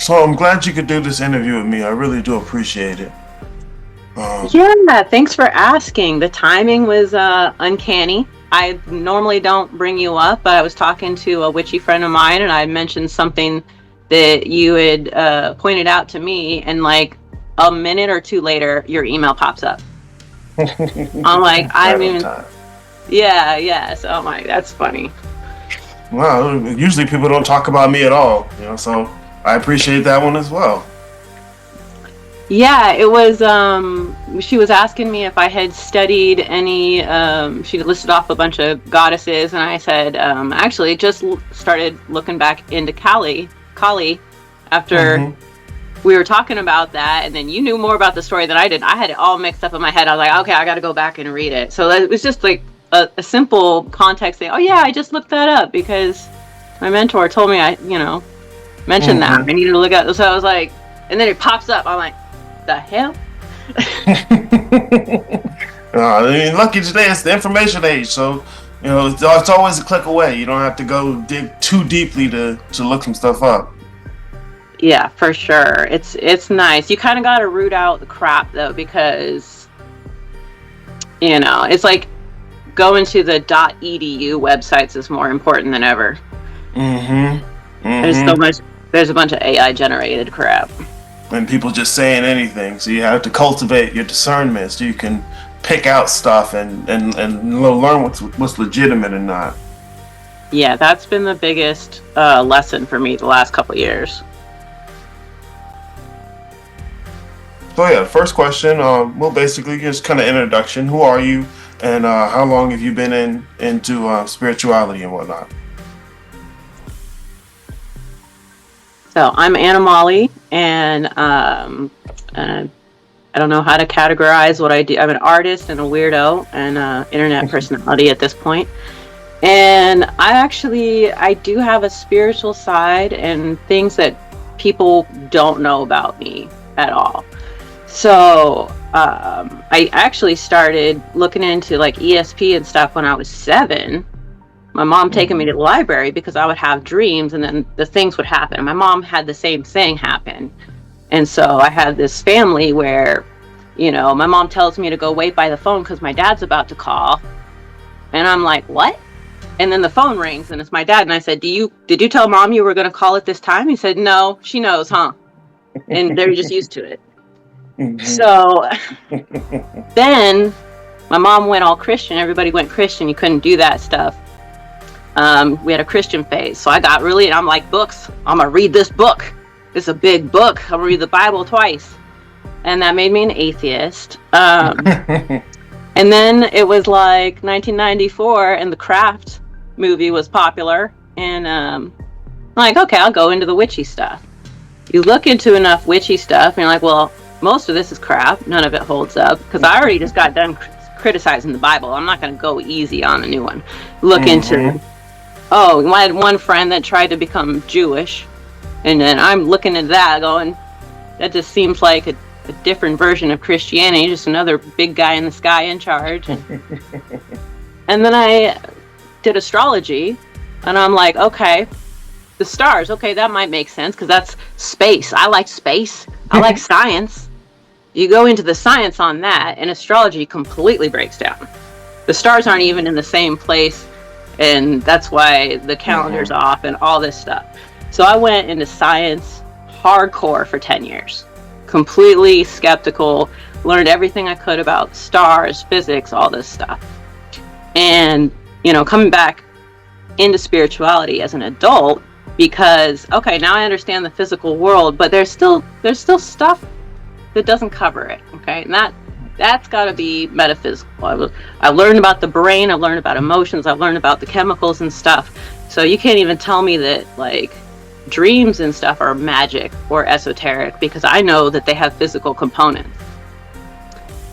So I'm glad you could do this interview with me. I really do appreciate it. Yeah, thanks for asking. The timing was uncanny. I normally don't bring you up, but I was talking to a witchy friend of mine, and I mentioned something that you had pointed out to me, and like a minute or two later, your email pops up. I'm like, I Right on mean, time. yeah. So I'm like, that's funny. Well, usually people don't talk about me at all, so I appreciate that one as well. Yeah, it was, she was asking me if I had studied any, she listed off a bunch of goddesses, and I said, actually, just started looking back into Kali, after we were talking about that, and then you knew more about the story than I did. I had it all mixed up in my head. I was like, okay, I got to go back and read it. So it was just like a simple context thing. Oh yeah, I just looked that up because my mentor told me I mentioned that. I needed to look at. So I was like, and then it pops up. I'm like, the hell? Lucky today it's the information age, so it's always a click away. You don't have to go dig too deeply to look some stuff up. Yeah, for sure. It's nice. You kind of got to root out the crap though, because it's like going to the .edu websites is more important than ever. There's a bunch of AI generated crap. And people just saying anything, so you have to cultivate your discernment so you can pick out stuff and learn what's legitimate and not. Yeah, that's been the biggest lesson for me the last couple of years. So yeah, first question, well, basically just kind of introduction. Who are you, and how long have you been into spirituality and whatnot? So I'm Anna Molly, and I don't know how to categorize what I do. I'm an artist and a weirdo and internet personality at this point. And I do have a spiritual side and things that people don't know about me at all. So I actually started looking into like ESP and stuff when I was 7. My mom taking me to the library because I would have dreams and then the things would happen. My mom had the same thing happen. And so I had this family where, my mom tells me to go wait by the phone because my dad's about to call. And I'm like, what? And then the phone rings and it's my dad. And I said, did you tell mom you were going to call at this time? He said, no, she knows, huh? And they're just used to it. So then my mom went all Christian. Everybody went Christian. You couldn't do that stuff. We had a Christian phase. So I got I'm like, books. I'm going to read this book. It's a big book. I'm going to read the Bible twice. And that made me an atheist. And then it was like 1994 and The Craft movie was popular. And I'm like, okay, I'll go into the witchy stuff. You look into enough witchy stuff and you're like, well, most of this is crap. None of it holds up. Because I already just got done criticizing the Bible. I'm not going to go easy on a new one. Look into... Oh, I had one friend that tried to become Jewish, and then I'm looking at that going, that just seems like a different version of Christianity, just another big guy in the sky in charge. And then I did astrology, and I'm like, okay, the stars, okay, that might make sense, because that's space. I like space. I like science. You go into the science on that, and astrology completely breaks down. The stars aren't even in the same place. And that's why the calendar's off and all this stuff. So I went into science hardcore for 10 years. Completely skeptical. Learned everything I could about stars, physics, all this stuff. And, coming back into spirituality as an adult, because, okay, now I understand the physical world, but there's still stuff that doesn't cover it, okay? And that's got to be metaphysical. I've learned about the brain, I've learned about emotions, I've learned about the chemicals and stuff. So you can't even tell me that, like, dreams and stuff are magic or esoteric, because I know that they have physical components.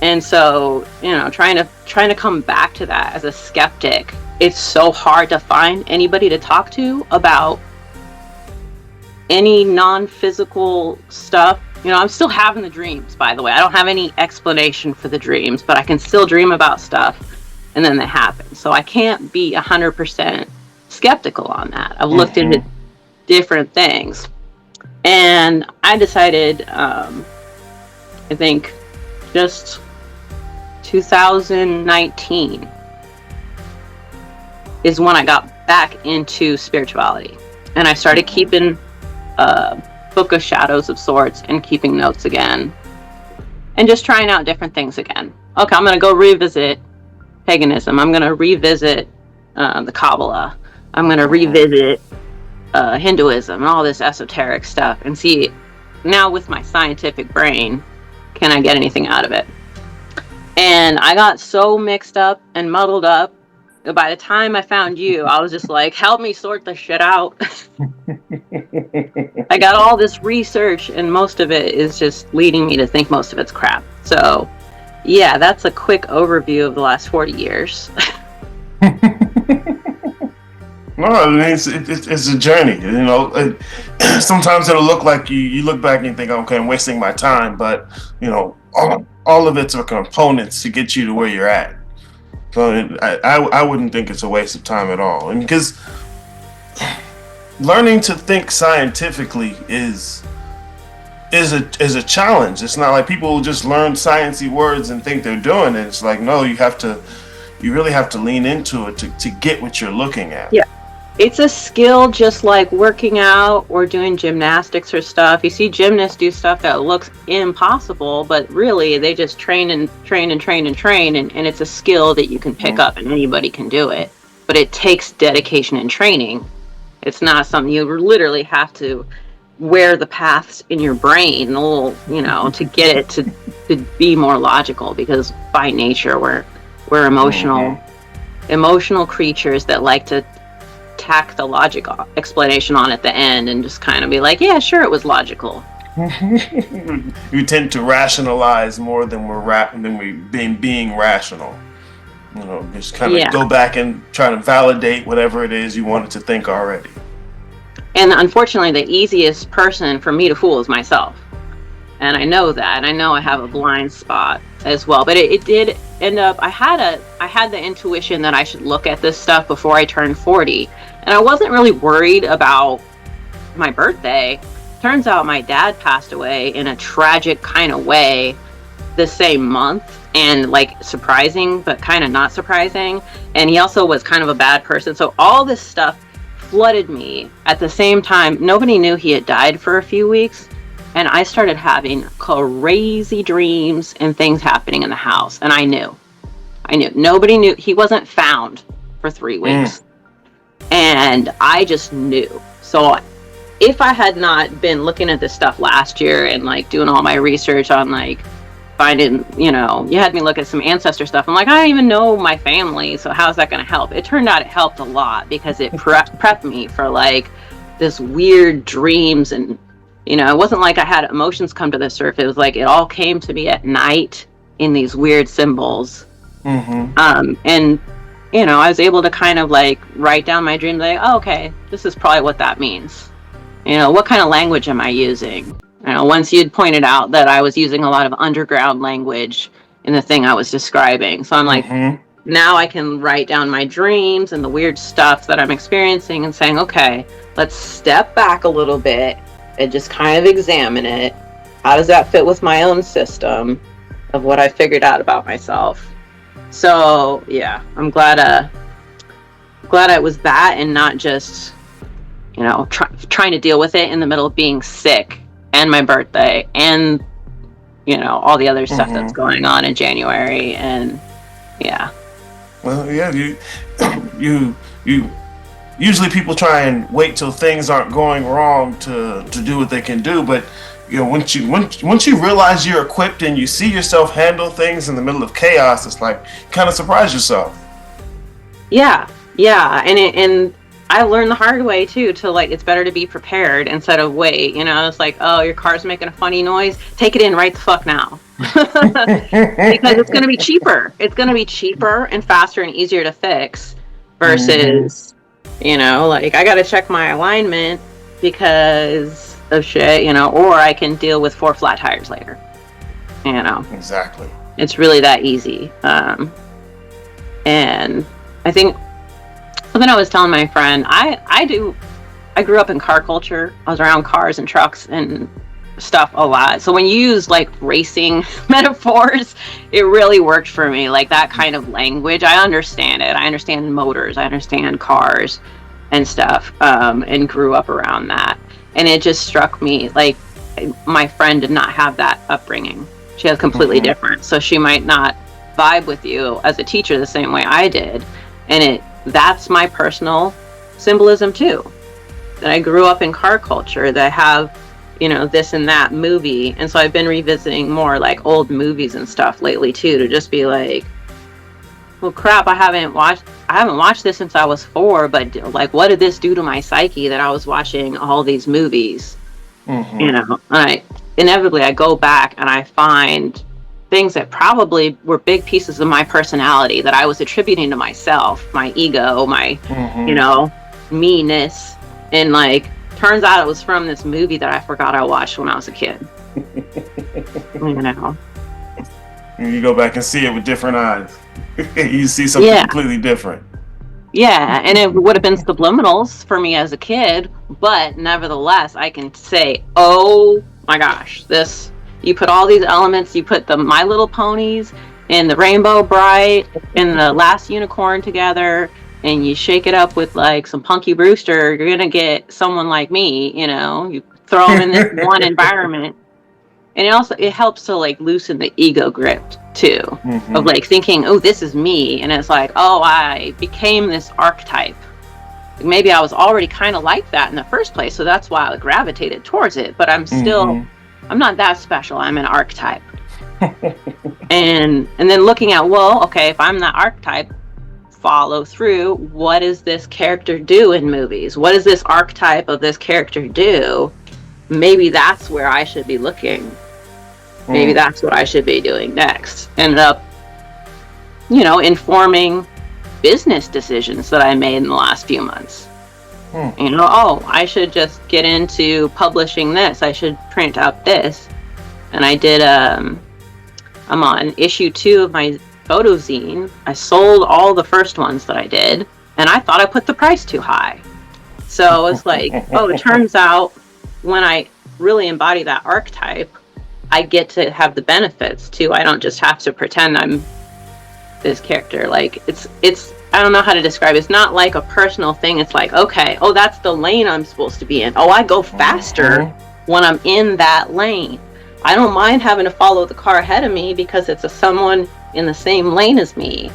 And so, trying to come back to that as a skeptic, it's so hard to find anybody to talk to about any non-physical stuff. I'm still having the dreams, by the way. I don't have any explanation for the dreams, but I can still dream about stuff, and then they happen. So I can't be 100% skeptical on that. I've looked into different things. And I decided, I think just 2019 is when I got back into spirituality. And I started keeping a book of shadows of sorts and keeping notes again. And just trying out different things again. Okay, I'm going to go revisit paganism. I'm going to revisit the Kabbalah. I'm going to revisit Hinduism and all this esoteric stuff and see now with my scientific brain, can I get anything out of it? And I got so mixed up and muddled up that by the time I found you, I was just like, help me sort this shit out. I got all this research and most of it is just leading me to think most of it's crap. So yeah, that's a quick overview of the last 40 years. No, I mean, it's a journey. You know, sometimes it'll look like you look back and you think, okay, I'm wasting my time, but you know, all of it's are components to get you to where you're at. So I wouldn't think it's a waste of time at all, and because learning to think scientifically is a challenge. It's not like people just learn sciencey words and think they're doing it. It's like, no, you really have to lean into it to get what you're looking at. Yeah. It's a skill just like working out or doing gymnastics or stuff. You see gymnasts do stuff that looks impossible, but really they just train and it's a skill that you can pick up and anybody can do it. But it takes dedication and training. It's not something you literally have to wear the paths in your brain a little, you know, to get it to be more logical, because by nature we're emotional creatures that like to tack the logic explanation on at the end and just kind of be like, yeah, sure, it was logical. You tend to rationalize more than we being rational. You know, just kind of go back and try to validate whatever it is you wanted to think already. And unfortunately, the easiest person for me to fool is myself. And I know that, and I know I have a blind spot as well. But it did end up, I had the intuition that I should look at this stuff before I turned 40. And I wasn't really worried about my birthday. Turns out my dad passed away in a tragic kind of way the same month, and like surprising, but kind of not surprising. And he also was kind of a bad person. So all this stuff flooded me at the same time. Nobody knew he had died for a few weeks. And I started having crazy dreams and things happening in the house. And I knew. Nobody knew. He wasn't found for 3 weeks. And I just knew. So if I had not been looking at this stuff last year and like doing all my research on like finding, you know, you had me look at some ancestor stuff. I'm like, I don't even know my family. So how's that going to help? It turned out it helped a lot because it prepped me for like this weird dreams. And you know, it wasn't like I had emotions come to the surface. It was like it all came to me at night in these weird symbols. And, you know, I was able to kind of like write down my dreams like, oh, okay, this is probably what that means. You know, what kind of language am I using? You know, once you'd pointed out that I was using a lot of underground language in the thing I was describing. So I'm like, now I can write down my dreams and the weird stuff that I'm experiencing and saying, okay, let's step back a little bit and just kind of examine it. How does that fit with my own system of what I figured out about myself? So yeah, I'm glad it was that and not just, you know, trying to deal with it in the middle of being sick and my birthday and, you know, all the other stuff that's going on in January. And yeah. Well, yeah, you usually people try and wait till things aren't going wrong to do what they can do, but you know, once you realize you're equipped and you see yourself handle things in the middle of chaos, it's like you kind of surprise yourself. Yeah, and I learned the hard way too, to like, it's better to be prepared instead of wait. You know, it's like, oh, your car's making a funny noise, take it in right the fuck now. Because it's going to be cheaper. It's going to be cheaper and faster and easier to fix versus you know, like I got to check my alignment because of shit, you know, or I can deal with 4 flat tires later, you know. Exactly. It's really that easy. And I think something I was telling my friend, I do I grew up in car culture. I was around cars and trucks and stuff a lot. So when you use like racing metaphors, it really worked for me. Like that kind of language, I understand it. I understand motors. I understand cars and stuff, and grew up around that. And it just struck me like my friend did not have that upbringing. She has completely different. So she might not vibe with you as a teacher the same way I did. And that's my personal symbolism too. That I grew up in car culture, that I have, you know, this and that movie. And so I've been revisiting more like old movies and stuff lately too, to just be like, well crap, I haven't watched this since I was 4, but like what did this do to my psyche that I was watching all these movies? You know, and inevitably I go back and I find things that probably were big pieces of my personality that I was attributing to myself, my ego, my, you know, meanness. And like, turns out it was from this movie that I forgot I watched when I was a kid. You know. You go back and see it with different eyes. You see something completely different. Yeah, and it would have been subliminals for me as a kid, but nevertheless, I can say, oh my gosh, this, you put all these elements, you put the My Little Ponies and the Rainbow Bright and the Last Unicorn together, and you shake it up with like some Punky Brewster, you're gonna get someone like me, you know, you throw them in this one environment. And it helps to like loosen the ego grip too, of like thinking, oh, this is me. And it's like, oh, I became this archetype. Maybe I was already kind of like that in the first place, so that's why I gravitated towards it. But I'm still, I'm not that special. I'm an archetype. and then looking at, well, okay, if I'm that archetype, follow through. What does this character do in movies? What does this archetype of this character do? Maybe that's where I should be looking. Maybe that's what I should be doing next. Ended up, you know, informing business decisions that I made in the last few months. You know, oh, I should just get into publishing this. I should print out this. And I did, I'm on issue 2 of my photo zine. I sold all the first ones that I did, and I thought I put the price too high. So it's like, oh, it turns out when I really embody that archetype, I get to have the benefits too. I don't just have to pretend I'm this character. Like it's I don't know how to describe it. It's not like a personal thing. It's like, okay, oh, that's the lane I'm supposed to be in. Oh, I go faster when I'm in that lane. I don't mind having to follow the car ahead of me because it's someone in the same lane as me.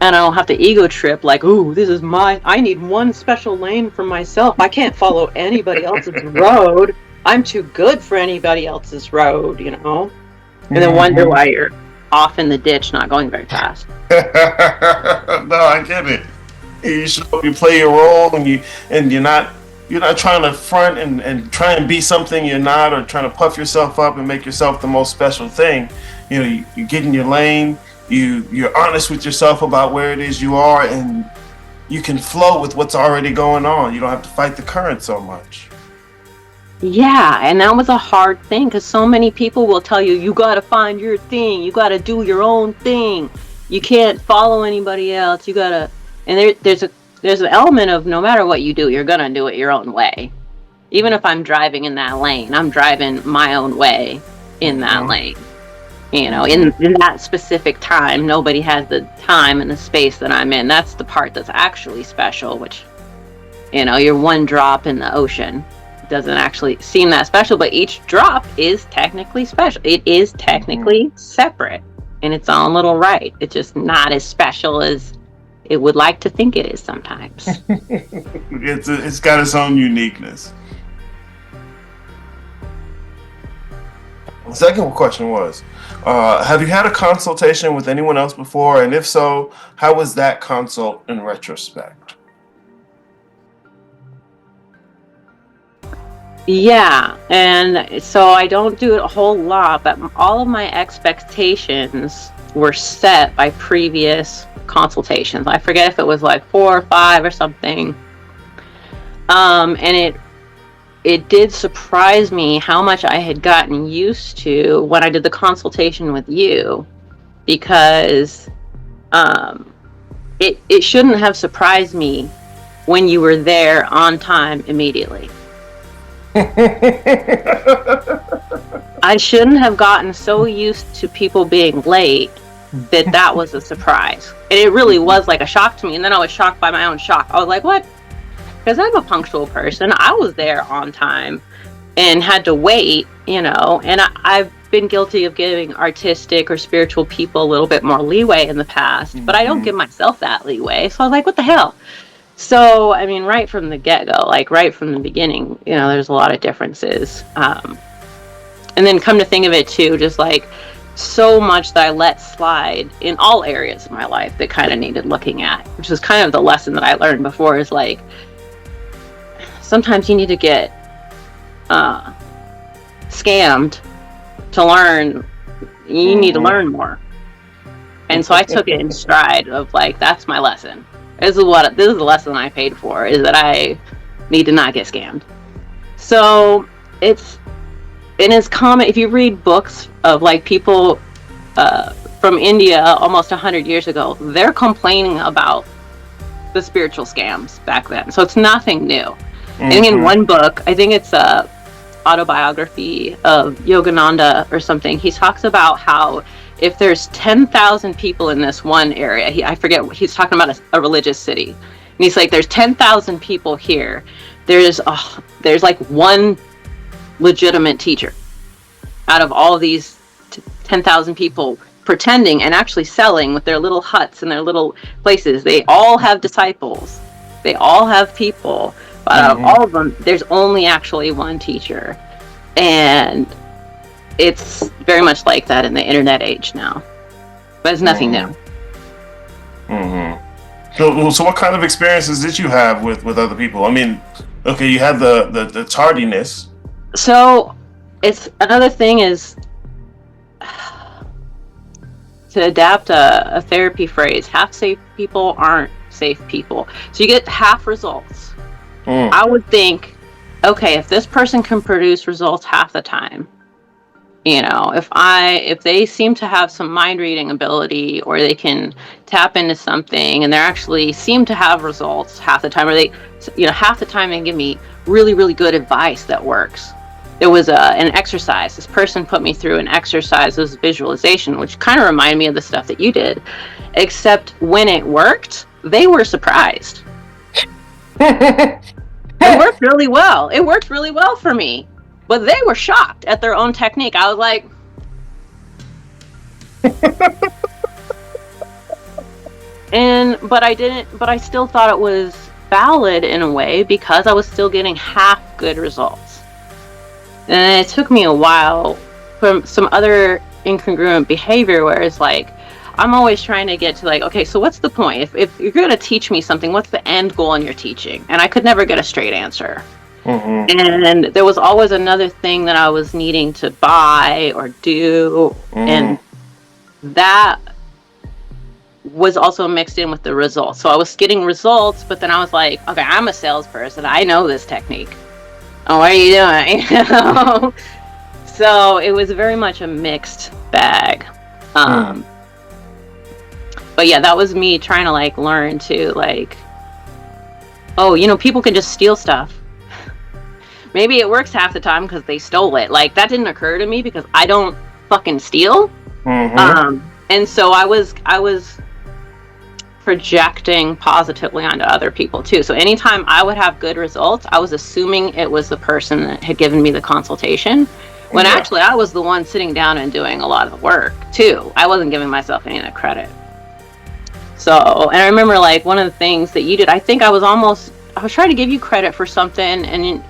And I don't have to ego trip like, ooh, I need one special lane for myself. I can't follow anybody else's road. I'm too good for anybody else's road, you know? And then wonder why you're off in the ditch, not going very fast. No, I get it. You play your role, and you're not trying to front and try and be something you're not, or trying to puff yourself up and make yourself the most special thing. You know, you get in your lane. You're honest with yourself about where it is you are, and you can flow with what's already going on. You don't have to fight the current so much. Yeah, and that was a hard thing because so many people will tell you, you got to find your thing. You got to do your own thing. You can't follow anybody else. You got to, and there's an element of no matter what you do, you're going to do it your own way. Even if I'm driving in that lane, I'm driving my own way in that lane. You know, in that specific time, nobody has the time and the space that I'm in. That's the part that's actually special, which, you know, you're one drop in the ocean. Doesn't actually seem that special, but each drop is technically special. It is technically separate in its own little right. It's just not as special as it would like to think it is sometimes. It's got its own uniqueness. The second question was, have you had a consultation with anyone else before? And if so, how was that consult in retrospect? Yeah, and so I don't do it a whole lot, but all of my expectations were set by previous consultations. I forget if it was like 4 or 5 or something. And it did surprise me how much I had gotten used to when I did the consultation with you, because it shouldn't have surprised me when you were there on time immediately. I shouldn't have gotten so used to people being late that was a surprise. And it really was like a shock to me. And then I was shocked by my own shock. I was like, what? Because I'm a punctual person. I was there on time and had to wait, and I've been guilty of giving artistic or spiritual people a little bit more leeway in the past, but I don't give myself that leeway. So I was like, what the hell? So, I mean, right from the get-go, like right from the beginning, there's a lot of differences. And then come to think of it too, just like so much that I let slide in all areas of my life that kind of needed looking at, which is kind of the lesson that I learned before, is like, sometimes you need to get scammed to learn. You need to learn more. And so I took it in stride of like, that's my lesson. This is the lesson I paid for, is that I need to not get scammed. So it's common if you read books of like people from India almost 100 years ago, they're complaining about the spiritual scams back then. So it's nothing new. And in one book, I think it's a autobiography of Yogananda or something, he talks about how if there's 10,000 people in this one area, I forget, he's talking about a religious city, and he's like, there's 10,000 people here, there's like one legitimate teacher out of all of these 10,000 people pretending and actually selling with their little huts and their little places. They all have disciples, they all have people, but out of all of them, there's only actually one teacher. And it's very much like that in the internet age now. But it's nothing new. So what kind of experiences did you have with other people? I mean, okay, you had the tardiness. So it's another thing is to adapt a therapy phrase, half safe people aren't safe people. So you get half results. I would think, okay, if this person can produce results half the time, if they seem to have some mind reading ability, or they can tap into something and they actually seem to have results half the time, or they, half the time they give me really, really good advice that works. There was an exercise. This person put me through an exercise. It was visualization, which kind of reminded me of the stuff that you did, except when it worked, they were surprised. It worked really well. It worked really well for me. But they were shocked at their own technique. I was like, but I still thought it was valid in a way, because I was still getting half good results. And it took me a while from some other incongruent behavior where it's like, I'm always trying to get to like, okay, so what's the point? If you're going to teach me something, what's the end goal in your teaching? And I could never get a straight answer. And there was always another thing that I was needing to buy or do. And that was also mixed in with the results. So I was getting results, but then I was like, okay, I'm a salesperson. I know this technique. Oh, what are you doing? So it was very much a mixed bag. But yeah, that was me trying to like learn to like, people can just steal stuff. Maybe it works half the time because they stole it. Like, that didn't occur to me because I don't fucking steal. And so I was projecting positively onto other people too. So anytime I would have good results, I was assuming it was the person that had given me the consultation, when actually I was the one sitting down and doing a lot of the work too. I wasn't giving myself any of the credit. So, and I remember like one of the things that you did, I think I was trying to give you credit for something and you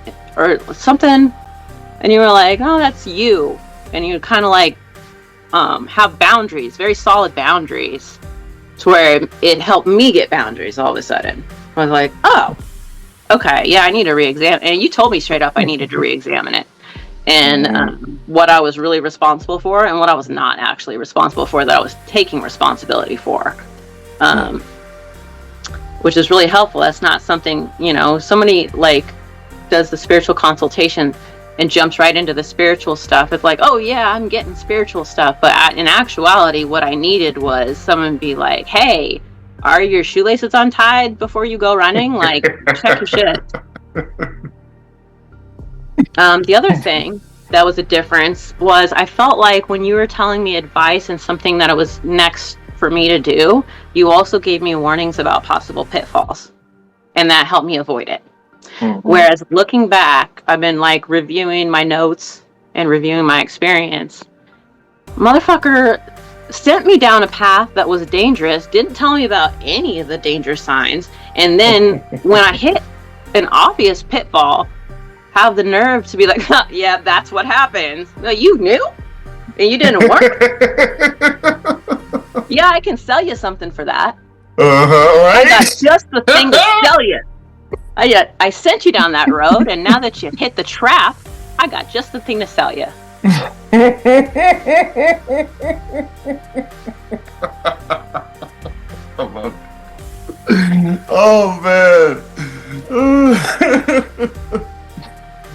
were like, oh, that's you. And you kind of like have boundaries, very solid boundaries, to where it helped me get boundaries all of a sudden. I was like, oh, okay, yeah, I need to re-examine. And you told me straight up I needed to re-examine it. And what I was really responsible for and what I was not actually responsible for, that I was taking responsibility for. Which is really helpful. That's not something, somebody like does the spiritual consultation and jumps right into the spiritual stuff. It's like, oh yeah, I'm getting spiritual stuff. But in actuality, what I needed was someone be like, hey, are your shoelaces untied before you go running? Like, check your shit. The other thing that was a difference was I felt like when you were telling me advice and something that it was next for me to do, you also gave me warnings about possible pitfalls, and that helped me avoid it. Mm-hmm. Whereas looking back, I've been like reviewing my notes and reviewing my experience. Motherfucker sent me down a path that was dangerous, didn't tell me about any of the danger signs, and then when I hit an obvious pitfall, have the nerve to be like, yeah, that's what happens. No, you knew? And you didn't work? Yeah, I can sell you something for that. Right? I got just the thing to sell you. I sent you down that road, and now that you hit the trap, I got just the thing to sell you. Oh, man.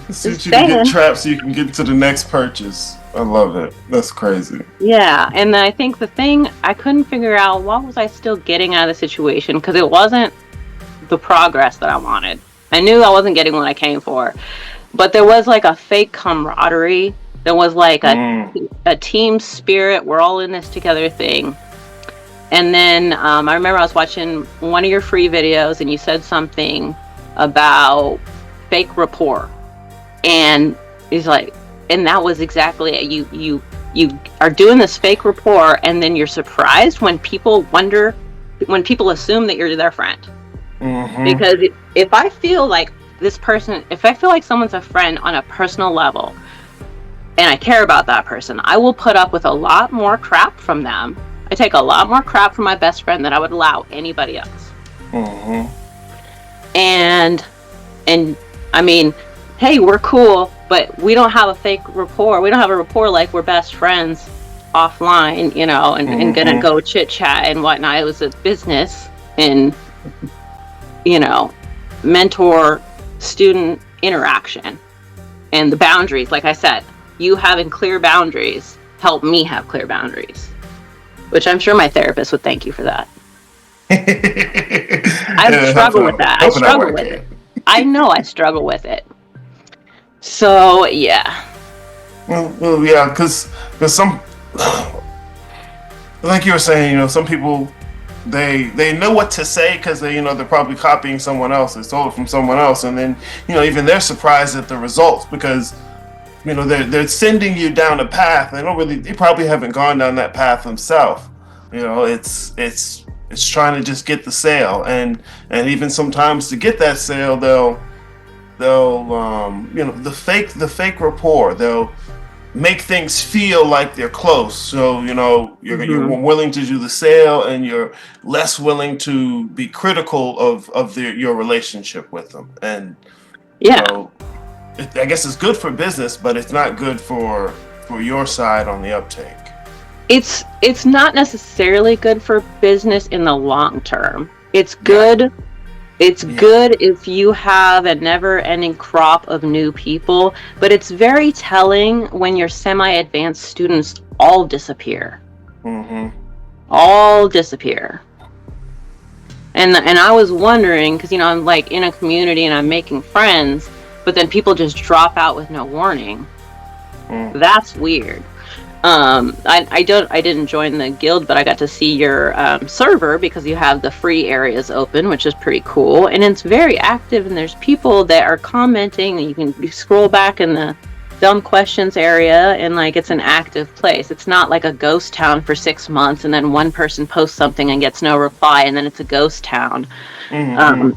So you can get trapped so you can get to the next purchase. I love it. That's crazy. Yeah, and I think the thing I couldn't figure out, what was I still getting out of the situation? Because it wasn't the progress that I wanted. I knew I wasn't getting what I came for. But there was like a fake camaraderie. There was like a team spirit. We're all in this together thing. And then I remember I was watching one of your free videos, and you said something about fake rapport. And he's like, and that was exactly it. You are doing this fake rapport, and then you're surprised when people assume that you're their friend. Mm-hmm. Because if I feel like someone's a friend on a personal level, and I care about that person, I will put up with a lot more crap from them. I take a lot more crap from my best friend than I would allow anybody else. Mm-hmm. And I mean, hey, we're cool, but we don't have a fake rapport. We don't have a rapport like we're best friends offline, and mm-hmm. gonna go chit chat and whatnot. It was a business and, mentor student interaction, and the boundaries. Like I said, you having clear boundaries helped me have clear boundaries, which I'm sure my therapist would thank you for that. I struggle with that. I struggle with it. I know I struggle with it. So, yeah. Well, yeah, because some, like you were saying, some people, they know what to say because they're probably copying someone else. They stole it from someone else, and then even they're surprised at the results because they're sending you down a path. They probably haven't gone down that path themselves. It's trying to just get the sale, and even sometimes to get that sale, they'll the fake rapport. They'll make things feel like they're close. So you're more willing to do the sale, and you're less willing to be critical of your relationship with them. And I guess it's good for business, but it's not good for your side on the uptake. It's not necessarily good for business in the long term. It's good. Yeah. It's good if you have a never-ending crop of new people, but it's very telling when your semi-advanced students all disappear. Mm-hmm. All disappear. And I was wondering, because I'm like in a community and I'm making friends, but then people just drop out with no warning. That's weird. I didn't join the guild, but I got to see your server because you have the free areas open, which is pretty cool, and it's very active, and there's people that are commenting, and you scroll back in the dumb questions area, and like it's an active place. It's not like a ghost town for 6 months and then one person posts something and gets no reply, and then it's a ghost town. Mm-hmm.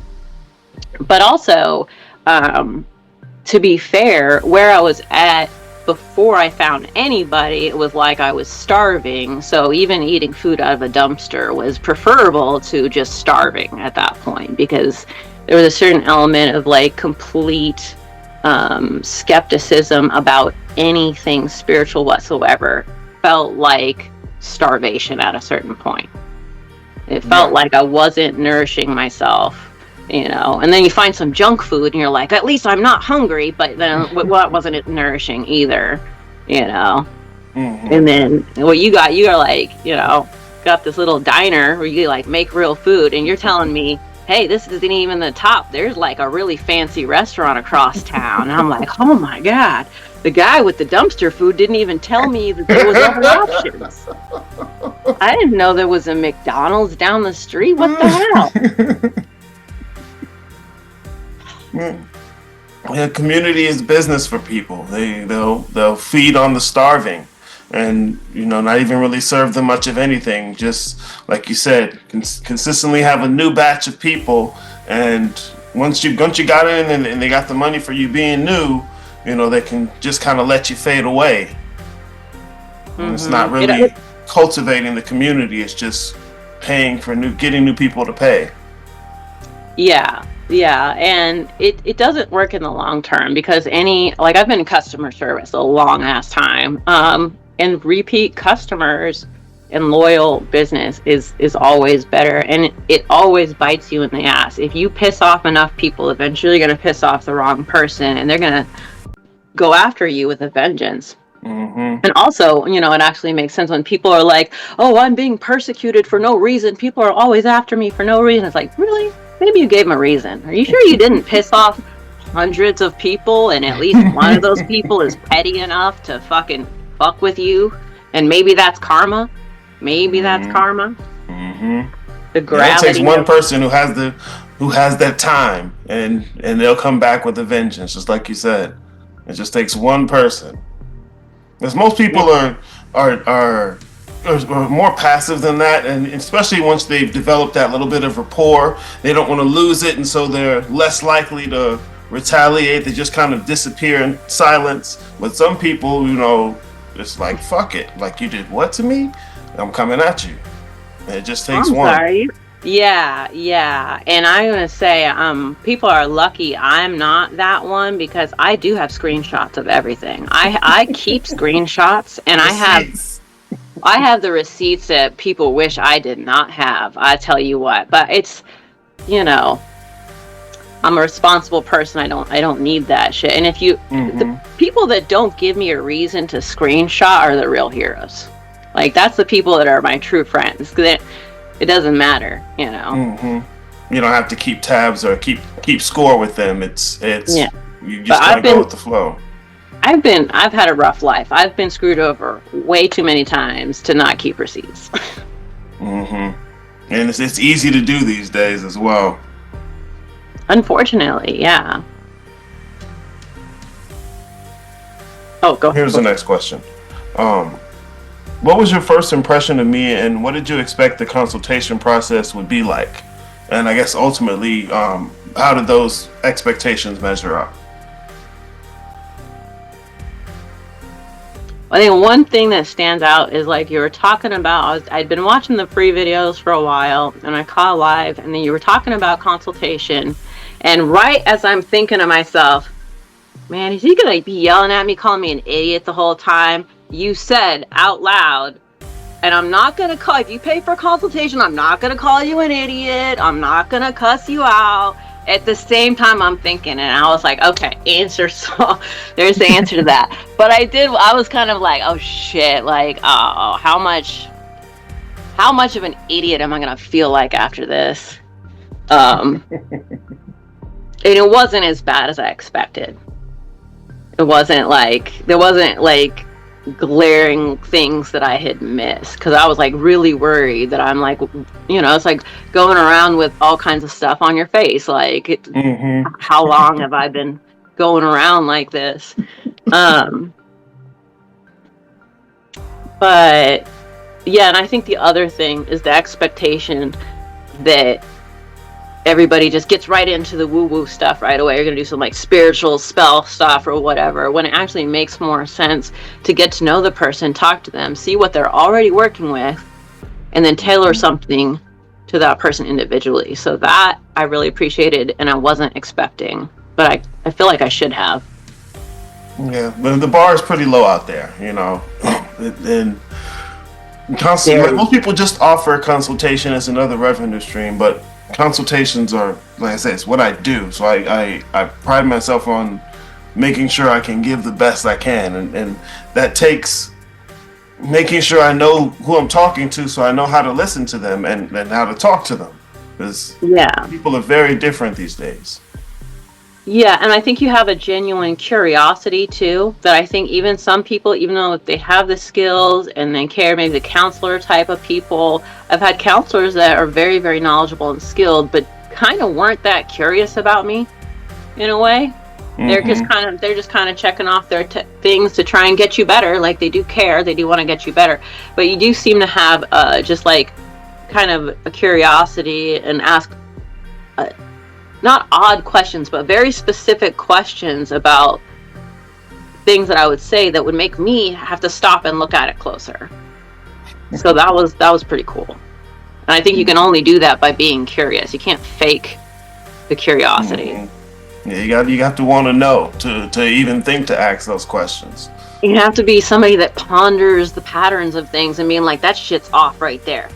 But also, to be fair, where I was at before I found anybody, it was like I was starving. So even eating food out of a dumpster was preferable to just starving at that point, because there was a certain element of like complete skepticism about anything spiritual whatsoever. Felt like starvation at a certain point. It felt like I wasn't nourishing myself. And then you find some junk food and you're like, at least I'm not hungry, but then what wasn't it nourishing either, Mm-hmm. And then what you are like, got this little diner where you like make real food, and you're telling me, hey, this isn't even the top. There's like a really fancy restaurant across town. And I'm like, oh my God. The guy with the dumpster food didn't even tell me that there was other options. I didn't know there was a McDonald's down the street. What the hell? Yeah, community is business for people. They'll feed on the starving, and not even really serve them much of anything. Just like you said, consistently have a new batch of people, and once you got in and they got the money for you being new, they can just kind of let you fade away. Mm-hmm. It's not really cultivating the community. It's just paying for getting new people to pay. Yeah, and it doesn't work in the long term, because I've been in customer service a long ass time, and repeat customers and loyal business is always better, and it always bites you in the ass. If you piss off enough people, eventually you're going to piss off the wrong person, and they're going to go after you with a vengeance. Mm-hmm. And also, it actually makes sense when people are like, oh, I'm being persecuted for no reason. People are always after me for no reason. It's like, really? Maybe you gave them a reason. Are you sure you didn't piss off hundreds of people and at least one of those people is petty enough to fucking fuck with you? And maybe that's karma. Maybe that's karma. Mm-hmm. The gravity. It takes one person who has that time, and they'll come back with a vengeance, just like you said. It just takes one person. Because most people are more passive than that, and especially once they've developed that little bit of rapport, they don't want to lose it, and so they're less likely to retaliate. They just kind of disappear in silence. But some people, it's like, fuck it. Like, you did what to me? I'm coming at you. And it just takes one. Sorry. Yeah. And I'm going to say, people are lucky I'm not that one, because I do have screenshots of everything. I keep screenshots, and I have the receipts that people wish I did not have. I tell you what, but it's, I'm a responsible person. I don't need that shit. And if the people that don't give me a reason to screenshot are the real heroes. Like, that's the people that are my true friends. It doesn't matter, Mm-hmm. You don't have to keep tabs or keep score with them. It's you just gotta go with the flow. I've had a rough life. I've been screwed over way too many times to not keep receipts. Mm-hmm. And it's easy to do these days as well. Unfortunately, yeah. Oh, go. Here's the next question. What was your first impression of me, and what did you expect the consultation process would be like? And I guess ultimately, how did those expectations measure up? I think one thing that stands out is, like you were talking about, I'd been watching the free videos for a while, and I caught live, and then you were talking about consultation, and right as I'm thinking to myself, man, is he gonna be yelling at me, calling me an idiot the whole time? You said out loud, and I'm not gonna call, if you pay for consultation, I'm not gonna call you an idiot, I'm not gonna cuss you out. At the same time, I'm thinking, and I was like, okay, so there's the answer to that. But I was kind of like, oh shit, like, oh, how much of an idiot am I gonna feel like after this? And it wasn't as bad as I expected. There wasn't like glaring things that I had missed, because I was like really worried that I'm like, it's like going around with all kinds of stuff on your face, like how long have I been going around like this? But yeah, and I think the other thing is the expectation that everybody just gets right into the woo-woo stuff right away. You're going to do some like spiritual spell stuff or whatever, when it actually makes more sense to get to know the person, talk to them, see what they're already working with, and then tailor something to that person individually. So that I really appreciated, and I wasn't expecting, but I feel like I should have. Yeah, but the bar is pretty low out there, and most people just offer a consultation as another revenue stream, but consultations are, like I said, it's what I do. So I pride myself on making sure I can give the best I can, and that takes making sure I know who I'm talking to, so I know how to listen to them and how to talk to them. Because Yeah. people are very different these days. Yeah, and I think you have a genuine curiosity too, that I think even some people, even though they have the skills and they care, maybe the counselor type of people, I've had counselors that are very, very knowledgeable and skilled, but kind of weren't that curious about me in a way. They're just Mm-hmm. kind of checking off their things to try and get you better. Like they do care, they do want to get you better, but you do seem to have just like kind of a curiosity and ask uh, not odd questions, but very specific questions about things that I would say that would make me have to stop and look at it closer. So that was pretty cool. And I think you can only do that by being curious. You can't fake the curiosity. Mm-hmm. Yeah, you got to want to know to even think to ask those questions. You have to be somebody that ponders the patterns of things and being like, that shit's off right there.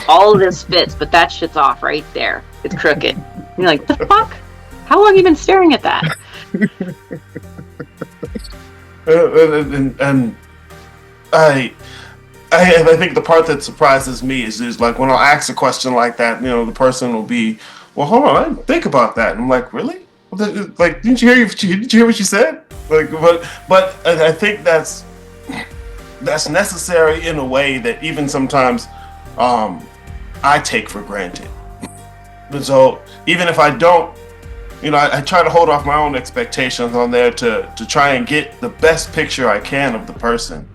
All of this fits, but that shit's off right there. It's crooked. You're like, the fuck? How long have you been staring at that? And I think the part that surprises me is like when I'll ask a question like that, the person will be, well, hold on, I didn't think about that. And I'm like, really? Like, didn't you hear what you said? Like, but I think that's necessary in a way that even sometimes I take for granted. And so even if I don't, I try to hold off my own expectations on there to try and get the best picture I can of the person.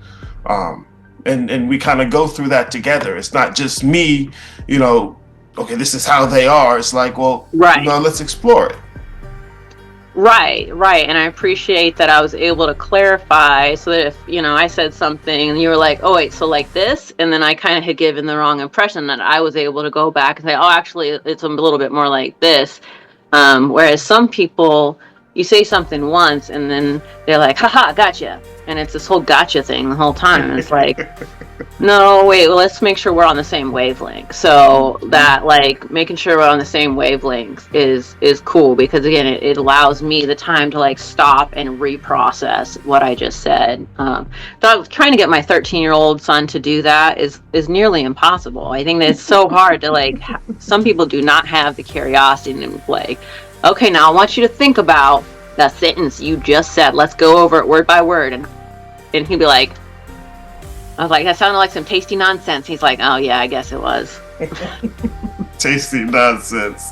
And we kind of go through that together. It's not just me, okay, this is how they are. It's like, well, right. Let's explore it. Right. And I appreciate that I was able to clarify so that if, I said something and you were like, oh, wait, so like this? And then I kind of had given the wrong impression, that I was able to go back and say, oh, actually, it's a little bit more like this. Whereas some people, you say something once and then they're like, haha, gotcha. And it's this whole gotcha thing the whole time. And it's like, no, wait, well, let's make sure we're on the same wavelength. So that, like, making sure we're on the same wavelength is cool, because again, it allows me the time to like stop and reprocess what I just said. So trying to get my 13-year-old son to do that is nearly impossible. I think that it's so hard to like, some people do not have the curiosity to like, okay, now I want you to think about that sentence you just said. Let's go over it word by word. And he'd be like, I was like, that sounded like some tasty nonsense. He's like, oh yeah, I guess it was. Tasty nonsense.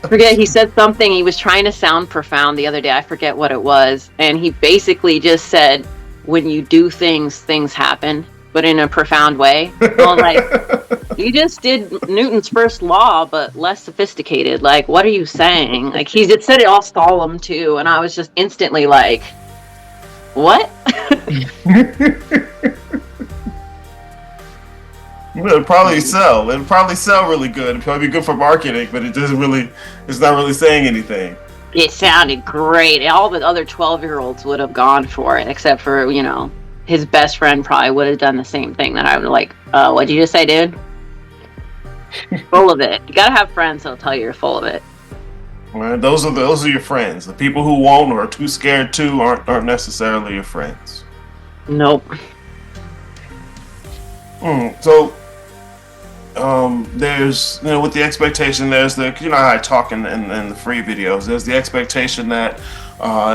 Forget, he said something, he was trying to sound profound the other day. I forget what it was. And he basically just said, when you do things, things happen, but in a profound way. Well, like, you just did Newton's first law, but less sophisticated. Like, what are you saying? Like, he just said it all solemn too. And I was just instantly like, what? It'll probably sell. It'll probably sell really good. It'll probably be good for marketing, but it's not really saying anything. It sounded great. All the other 12-year-olds would have gone for it, except for, his best friend probably would have done the same thing. That I would like, what'd you just say, dude? Full of it. You gotta have friends that'll tell you you're full of it. Well, those are your friends. The people who won't or are too scared to aren't necessarily your friends. Nope. So, there's, with the expectation, there's the, how I talk in the free videos, there's the expectation that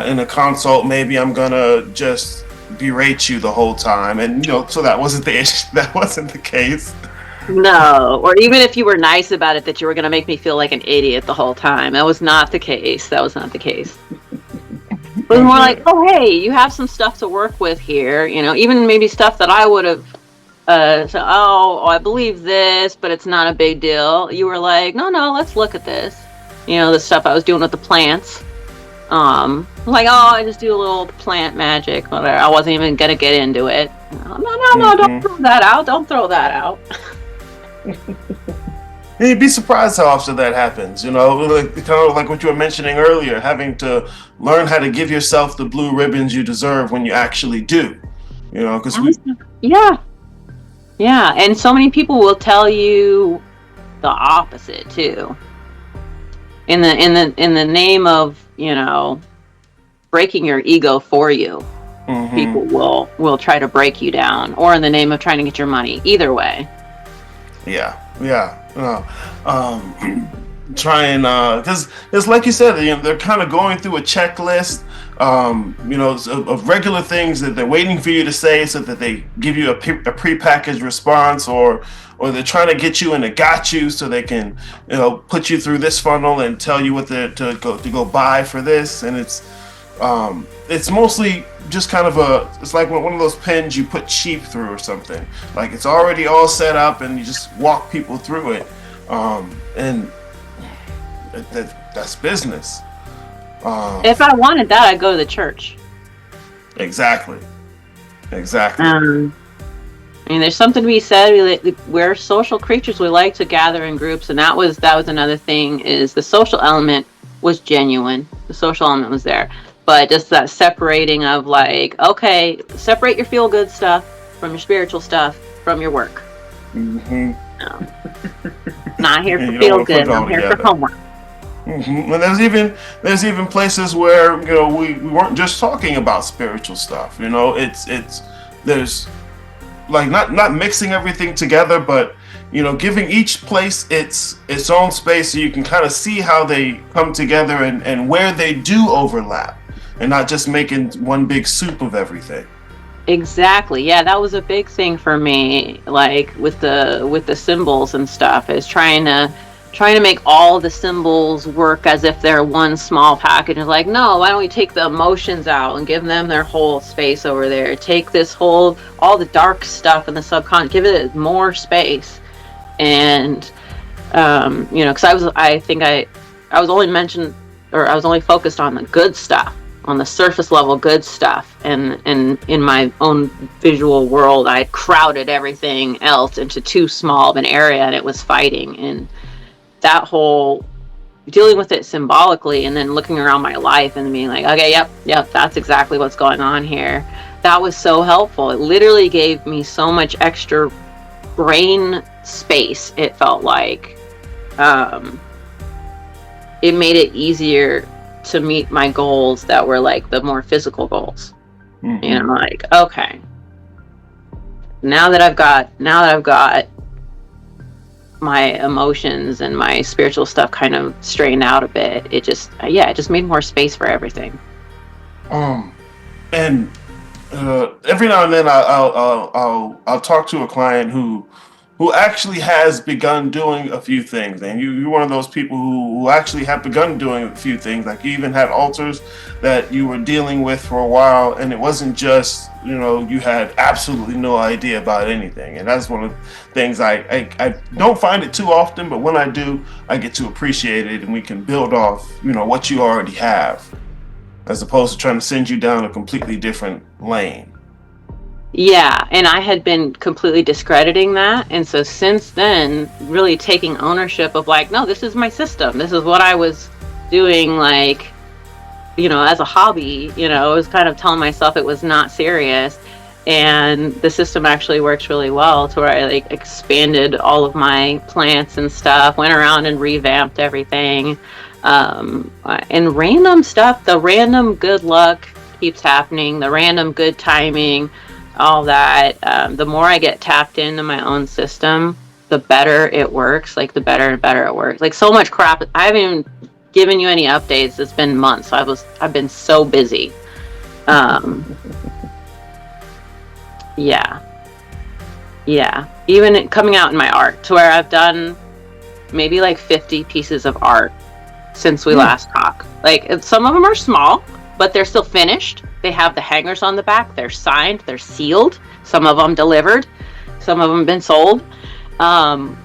in a consult, maybe I'm gonna just berate you the whole time. And, so that wasn't the issue. That wasn't the case. No, or even if you were nice about it, that you were going to make me feel like an idiot the whole time. That was not the case. It was more like, oh, hey, you have some stuff to work with here. Even maybe stuff that I would have said, I believe this, but it's not a big deal. You were like, no, let's look at this. The stuff I was doing with the plants. Like, I just do a little plant magic, whatever. I wasn't even going to get into it. No, don't throw that out. Don't throw that out. You'd be surprised how often that happens, kind of like what you were mentioning earlier, having to learn how to give yourself the blue ribbons you deserve when you actually do, because yeah, and so many people will tell you the opposite too, in the name of breaking your ego for you. Mm-hmm. people will try to break you down, or in the name of trying to get your money. Either way. Yeah, yeah. Trying because it's like you said, they're kind of going through a checklist, of regular things that they're waiting for you to say, so that they give you a prepackaged response, or they're trying to get you in a got you, so they can put you through this funnel and tell you what to go buy for this, and it's mostly just kind of it's like one of those pens you put cheap through or something. Like, it's already all set up and you just walk people through it. And that's business. If I wanted that, I'd go to the church. Exactly. I mean, there's something to be said. We're social creatures. We like to gather in groups, and that was another thing. Is the social element was genuine. The social element was there, but just that separating of like, okay, separate your feel good stuff from your spiritual stuff from your work. Mm-hmm. No. Not here for feel good. I'm here for homework. Mm-hmm. And there's even places where we weren't just talking about spiritual stuff. It's there's like not mixing everything together, but giving each place its own space, so you can kind of see how they come together and where they do overlap, and not just making one big soup of everything. Exactly. Yeah, that was a big thing for me, like with the symbols and stuff, is trying to make all the symbols work as if they're one small package. It's like, no, why don't we take the emotions out and give them their whole space over there? Take all the dark stuff in the subconscious, give it more space. And because I was only focused on the good stuff, on the surface level good stuff, and in my own visual world, I crowded everything else into too small of an area, and it was fighting. And that whole dealing with it symbolically, and then looking around my life and being like, okay, yep, that's exactly what's going on here. That was so helpful. It literally gave me so much extra brain space. It felt like it made it easier to meet my goals that were like the more physical goals. Mm-hmm. And I'm like, okay, now that I've got my emotions and my spiritual stuff kind of straightened out a bit, it just made more space for everything. And every now and then I'll talk to a client who actually has begun doing a few things, and you're one of those people who actually have begun doing a few things. Like, you even had altars that you were dealing with for a while, and it wasn't just you had absolutely no idea about anything. And that's one of the things I don't find it too often, but when I do, I get to appreciate it, and we can build off what you already have, as opposed to trying to send you down a completely different lane. Yeah, and I had been completely discrediting that. And so since then, really taking ownership of like, no, this is my system. This is what I was doing, like, as a hobby. I was kind of telling myself it was not serious. And the system actually works really well, to where I like expanded all of my plants and stuff, went around and revamped everything. And random stuff, the random good luck keeps happening, the random good timing, all that. The more I get tapped into my own system, the better it works. Like, the better and better it works. Like, so much crap. I haven't even given you any updates. It's been months. I've been so busy. Yeah. Even coming out in my art, to where I've done maybe like 50 pieces of art since we last talked. Like, some of them are small, but they're still finished. They have the hangers on the back. They're signed. They're sealed. Some of them delivered. Some of them been sold.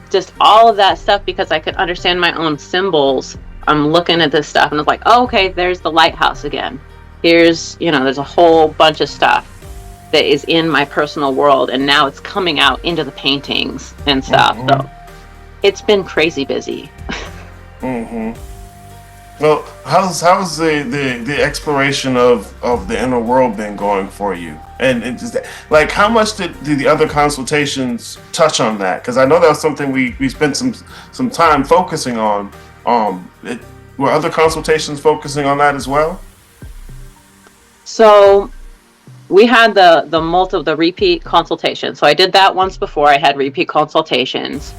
Just all of that stuff, because I could understand my own symbols. I'm looking at this stuff and it's like, oh, okay, there's the lighthouse again. Here's, there's a whole bunch of stuff that is in my personal world, and now it's coming out into the paintings and stuff. Mm-hmm. So it's been crazy busy. Mm-hmm. Well, how's the exploration of the inner world been going for you? And just, like, how much did the other consultations touch on that? Because I know that was something we spent some time focusing on. Were other consultations focusing on that as well? So we had the repeat consultation. So I did that once before. I had repeat consultations,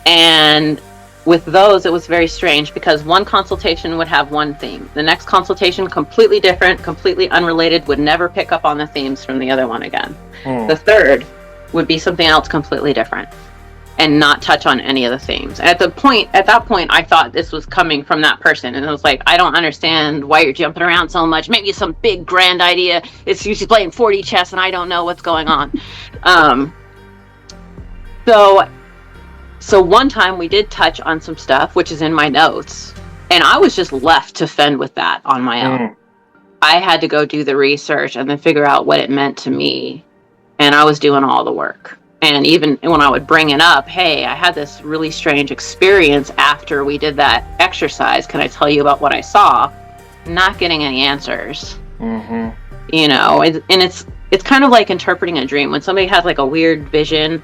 and with those it was very strange because one consultation would have one theme, the next consultation completely different, completely unrelated, would never pick up on the themes from the other one again. The third would be something else completely different and not touch on any of the themes. And at that point I thought this was coming from that person, and I was like, I don't understand why you're jumping around so much. Maybe it's some big grand idea. It's usually playing 4D chess and I don't know what's going on. So one time we did touch on some stuff, which is in my notes, and I was just left to fend with that on my own. I had to go do the research and then figure out what it meant to me, and I was doing all the work. And even when I would bring it up, hey, I had this really strange experience after we did that exercise. Can I tell you about what I saw? Not getting any answers. You know, and it's kind of like interpreting a dream. When somebody has like a weird vision,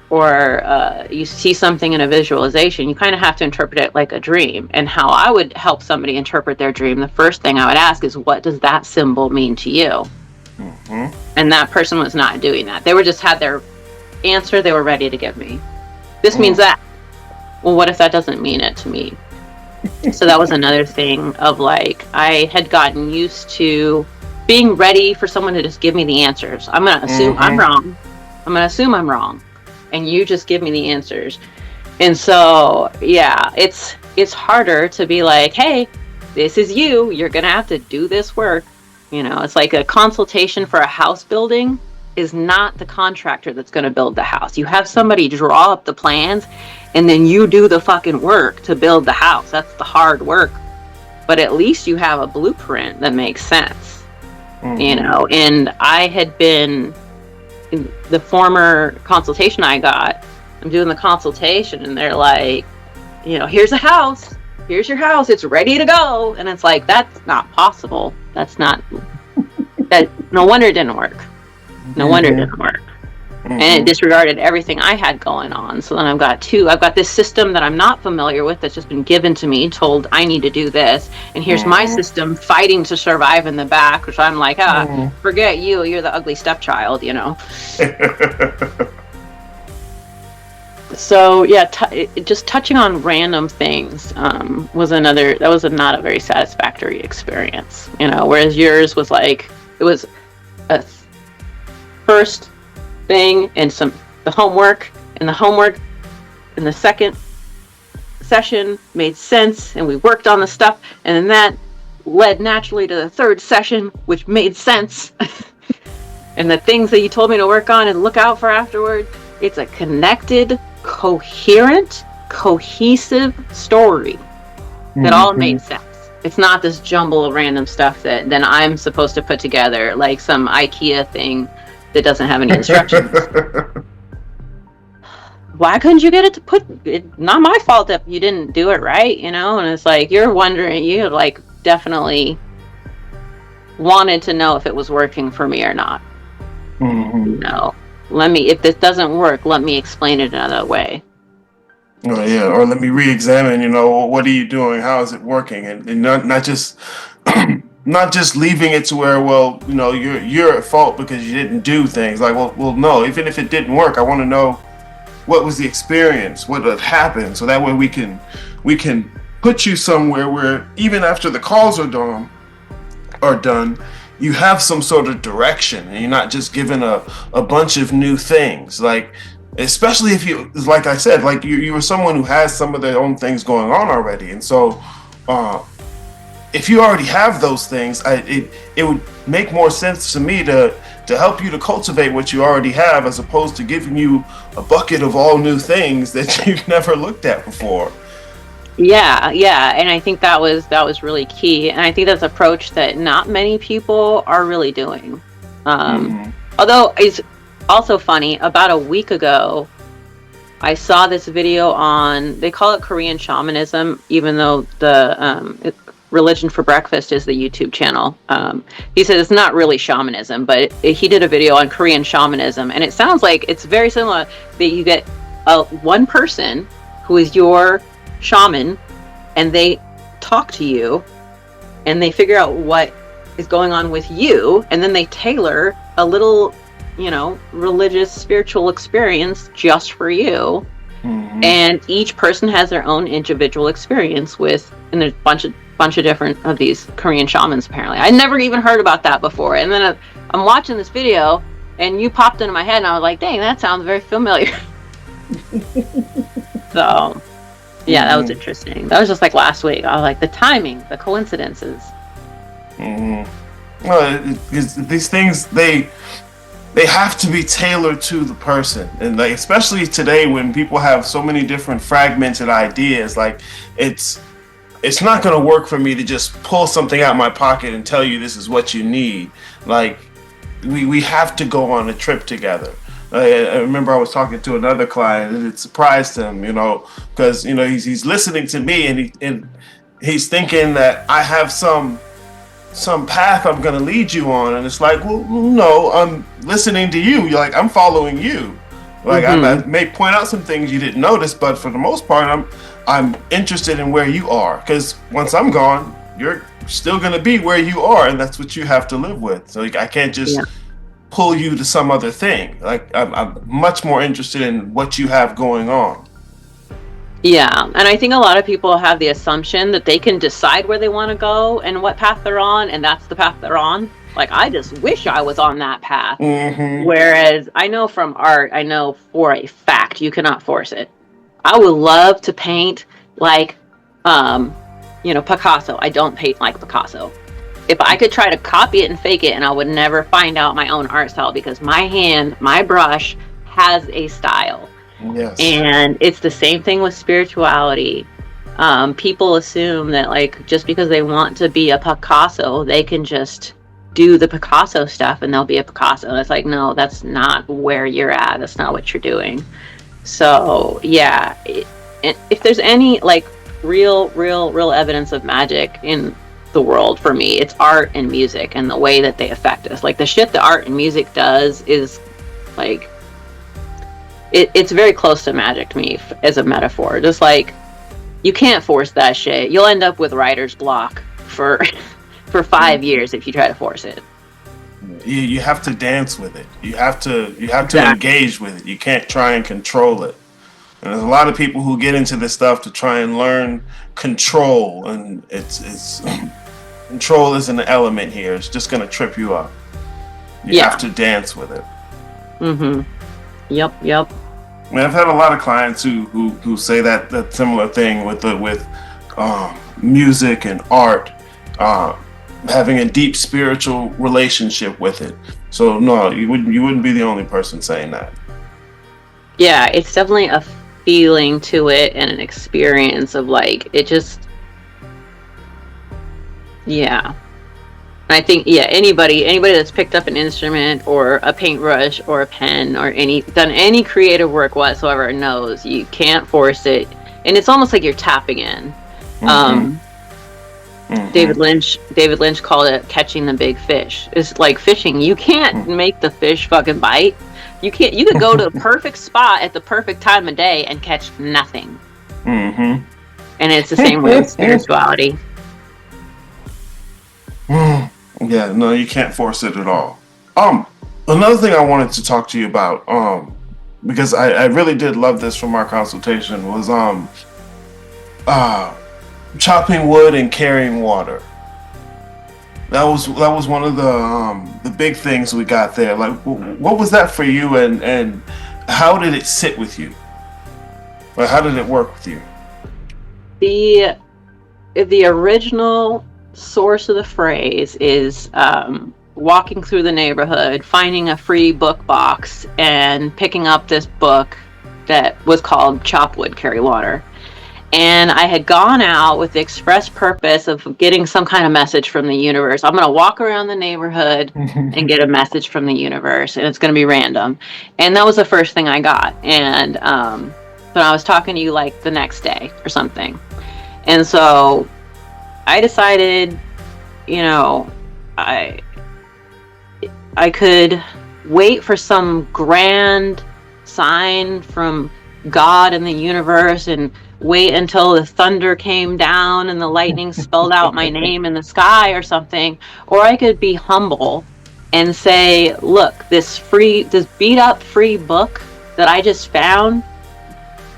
or you see something in a visualization, you kind of have to interpret it like a dream. And how I would help somebody interpret their dream, the first thing I would ask is, what does that symbol mean to you? And that person was not doing that. They were just had their answer they were ready to give me. This means that. Well, what if that doesn't mean it to me? So that was another thing of like, I had gotten used to being ready for someone to just give me the answers. I'm going to assume I'm wrong. I'm going to assume I'm wrong. And you just give me the answers. And so, yeah, it's harder to be like, hey, this is you. You're going to have to do this work. You know, it's like a consultation for a house building is not the contractor that's going to build the house. You have somebody draw up the plans, and then you do the fucking work to build the house. That's the hard work. But at least you have a blueprint that makes sense. You know, and I had been... in the former consultation I got, I'm doing the consultation and they're like, you know, here's a house, here's your house, it's ready to go. And it's like, that's not possible. That's not, that, no wonder it didn't work. No wonder it didn't work. And it disregarded everything I had going on. So then I've got this system that I'm not familiar with that's just been given to me, told I need to do this. And here's my system fighting to survive in the back, which I'm like, forget you, you're the ugly stepchild, you know. So yeah, just touching on random things was not a very satisfactory experience, you know, whereas yours was like, it was a first thing and the homework in the second session made sense, and we worked on the stuff, and then that led naturally to the third session, which made sense. And the things that you told me to work on and look out for afterward, it's a connected, coherent, cohesive story that all made sense. It's not this jumble of random stuff that then I'm supposed to put together like some IKEA thing that doesn't have any instructions. Why couldn't you get it to put it? Not my fault that you didn't do it right, you know. And it's like, you're wondering, you like definitely wanted to know if it was working for me or not. No, if this doesn't work, let me explain it another way. Oh yeah, or let me re-examine, you know, what are you doing, how is it working, and not just not just leaving it to where, well, you know, you're at fault because you didn't do things. Like, well, no, even if it didn't work, I want to know what was the experience, what had happened, so that way we can put you somewhere where even after the calls are done, you have some sort of direction, and you're not just given a bunch of new things. Like, especially if you, like I said, like you were someone who has some of their own things going on already, and so if you already have those things, it would make more sense to me to help you to cultivate what you already have, as opposed to giving you a bucket of all new things that you've never looked at before. Yeah, and I think that was really key, and I think that's an approach that not many people are really doing. Although it's also funny, about a week ago, I saw this video on, they call it Korean shamanism, even though the Religion for Breakfast is the YouTube channel. He said it's not really shamanism, but he did a video on Korean shamanism, and it sounds like it's very similar, that you get one person who is your shaman, and they talk to you, and they figure out what is going on with you, and then they tailor a little, religious, spiritual experience just for you. Mm-hmm. And each person has their own individual experience with, and there's a bunch of different of these Korean shamans apparently. I never even heard about that before. And then I'm watching this video and you popped into my head and I was like, dang, that sounds very familiar. So yeah, that was interesting. That was just like last week. I was like, the timing, the coincidences. Well, these things, they have to be tailored to the person, and like especially today when people have so many different fragmented ideas, like it's not going to work for me to just pull something out of my pocket and tell you this is what you need. Like we have to go on a trip together. I remember I was talking to another client and it surprised him, because he's listening to me and he's thinking that I have some path I'm going to lead you on, and it's like, well, no, I'm listening to you. You're like, I'm following you. Like I may point out some things you didn't notice, but for the most part, I'm interested in where you are, because once I'm gone, you're still going to be where you are, and that's what you have to live with. So I can't just pull you to some other thing. Like I'm much more interested in what you have going on. Yeah, and I think a lot of people have the assumption that they can decide where they want to go and what path they're on, and that's the path they're on. Like, I just wish I was on that path. Whereas I know from art, I know for a fact you cannot force it. I would love to paint like, Picasso. I don't paint like Picasso. If I could try to copy it and fake it, and I would never find out my own art style, because my brush has a style. Yes. And it's the same thing with spirituality. People assume that like just because they want to be a Picasso, they can just do the Picasso stuff and they'll be a Picasso. And it's like, no, that's not where you're at. That's not what you're doing. So yeah, if there's any like real evidence of magic in the world, for me, it's art and music and the way that they affect us. Like the shit that art and music does is like, it's very close to magic to me as a metaphor. Just like, you can't force that shit. You'll end up with writer's block for 5 years if you try to force it. You have to dance with it. You have to engage with it. You can't try and control it. And there's a lot of people who get into this stuff to try and learn control, and it's control isn't an element here. It's just going to trip you up. You have to dance with it. Yep. I mean, I've had a lot of clients who say that similar thing with music and art, having a deep spiritual relationship with it. So no, you wouldn't be the only person saying that. Yeah, it's definitely a feeling to it and an experience of like it just. Yeah. I think, anybody that's picked up an instrument or a paintbrush or a pen or done any creative work whatsoever knows you can't force it, and it's almost like you're tapping in. David Lynch called it catching the big fish. It's like fishing. You can't make the fish fucking bite. You could go to the perfect spot at the perfect time of day and catch nothing. And it's the same way with spirituality. Yeah, no, you can't force it at all. Another thing I wanted to talk to you about, because I really did love this from our consultation, was chopping wood and carrying water. That was one of the big things we got there. Like, what was that for you, and how did it sit with you? Or how did it work with you? The original source of the phrase is walking through the neighborhood, finding a free book box, and picking up this book that was called Chop Wood, Carry Water. And I had gone out with the express purpose of getting some kind of message from the universe. I'm going to walk around the neighborhood and get a message from the universe, and it's going to be random. And that was the first thing I got. And but I was talking to you like the next day or something. And so I decided, I could wait for some grand sign from God and the universe and wait until the thunder came down and the lightning spelled out my name in the sky or something, or I could be humble and say, look, this beat up free book that I just found,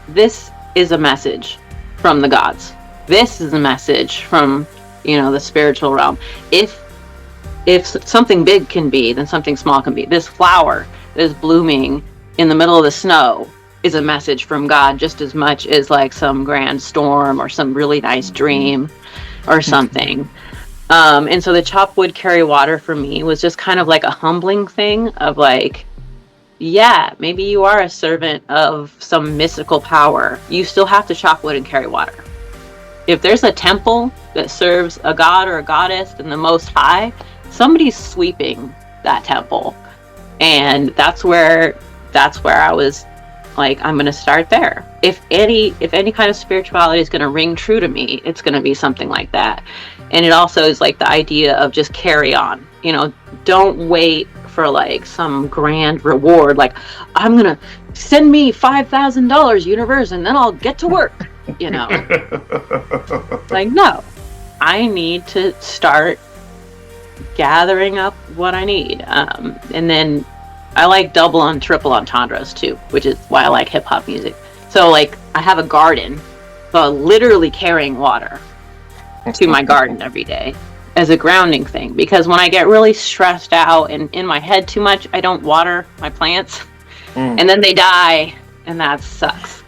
this is a message from the gods. This is a message from, the spiritual realm. If something big can be, then something small can be. This flower that is blooming in the middle of the snow is a message from God just as much as like some grand storm or some really nice dream or something. And so the chop wood, carry water for me was just kind of like a humbling thing of like, yeah, maybe you are a servant of some mystical power. You still have to chop wood and carry water. If there's a temple that serves a god or a goddess in the Most High, somebody's sweeping that temple. And that's where I was like, I'm going to start there. If any kind of spirituality is going to ring true to me, it's going to be something like that. And it also is like the idea of just carry on. Don't wait for like some grand reward. Like, I'm going to send me $5,000 universe and then I'll get to work, Like, no, I need to start gathering up what I need. And then I like double and triple entendres too, which is why I like hip hop music. So like I have a garden, so I'm literally carrying water to my garden every day as a grounding thing, because when I get really stressed out and in my head too much, I don't water my plants and then they die, and that sucks.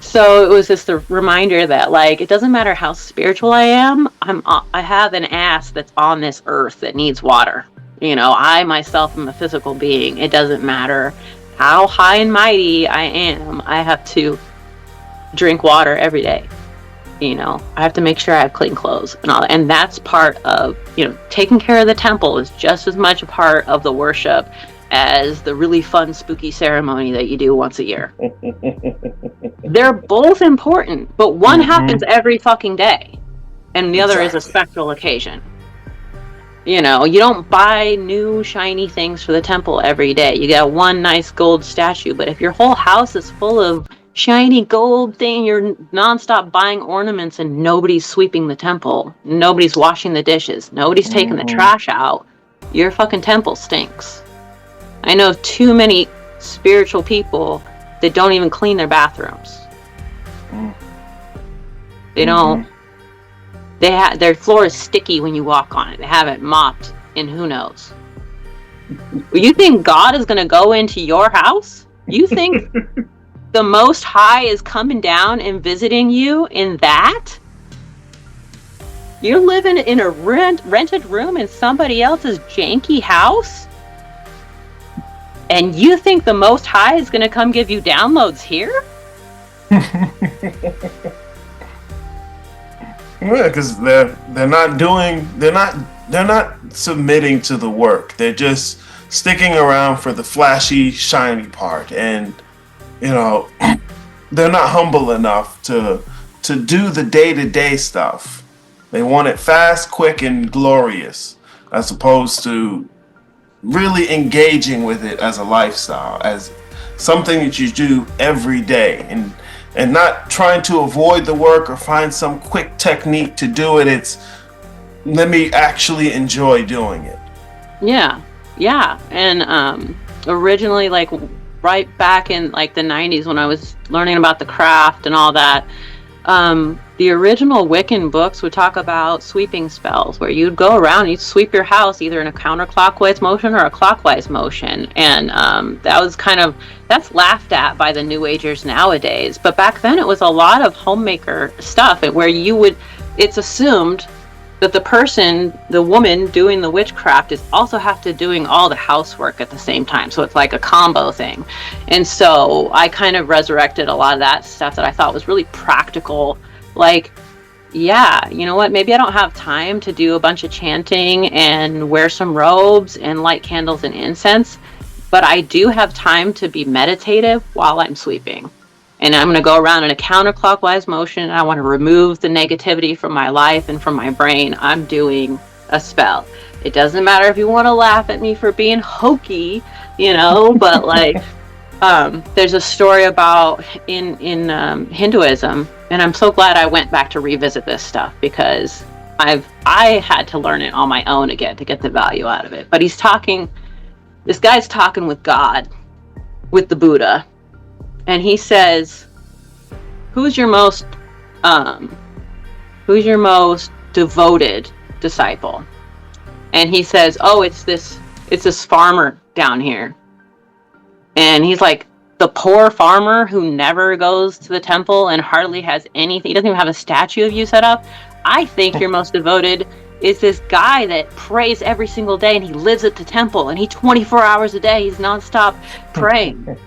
So it was just the reminder that like, it doesn't matter how spiritual I am, I have an ass that's on this earth that needs water. I myself am a physical being. It doesn't matter how high and mighty I am. I have to drink water every day. I have to make sure I have clean clothes and all that. And that's part of, taking care of the temple is just as much a part of the worship as the really fun, spooky ceremony that you do once a year. They're both important, but one happens every fucking day, and the other is a special occasion. You don't buy new shiny things for the temple every day. You got one nice gold statue, but if your whole house is full of shiny gold thing, you're nonstop buying ornaments and nobody's sweeping the temple, nobody's washing the dishes, nobody's taking the trash out, your fucking temple stinks. I know too many spiritual people that don't even clean their bathrooms. They don't. Their floor is sticky when you walk on it. They haven't mopped in who knows. You think God is going to go into your house? You think the Most High is coming down and visiting you in that? You're living in a rented room in somebody else's janky house? And you think the Most High is going to come give you downloads here? Yeah, because they're not submitting to the work. They're just sticking around for the flashy, shiny part, and they're not humble enough to do the day-to-day stuff. They want it fast, quick, and glorious, as opposed to really engaging with it as a lifestyle, as something that you do every day, and not trying to avoid the work or find some quick technique to do it. It's, let me actually enjoy doing it. Yeah. And originally, like right back in like the 90s when I was learning about the craft and all that, the original Wiccan books would talk about sweeping spells, where you'd go around and you'd sweep your house either in a counterclockwise motion or a clockwise motion. And that's laughed at by the New Agers nowadays. But back then it was a lot of homemaker stuff where it's assumed that the woman doing the witchcraft is also have to doing all the housework at the same time. So it's like a combo thing. And so I kind of resurrected a lot of that stuff that I thought was really practical. Like, yeah, you know what? Maybe I don't have time to do a bunch of chanting and wear some robes and light candles and incense, but I do have time to be meditative while I'm sweeping. And I'm going to go around in a counterclockwise motion. And I want to remove the negativity from my life and from my brain. I'm doing a spell. It doesn't matter if you want to laugh at me for being hokey, but like, there's a story about in Hinduism, and I'm so glad I went back to revisit this stuff, because I had to learn it on my own again to get the value out of it. But this guy's talking with God, with the Buddha, and he says, who's your most devoted disciple? And he says, oh, it's this farmer down here. And he's like, the poor farmer who never goes to the temple and hardly has anything. He doesn't even have a statue of you set up. I think your most devoted is this guy that prays every single day, and he lives at the temple, and he 24 hours a day, he's nonstop praying.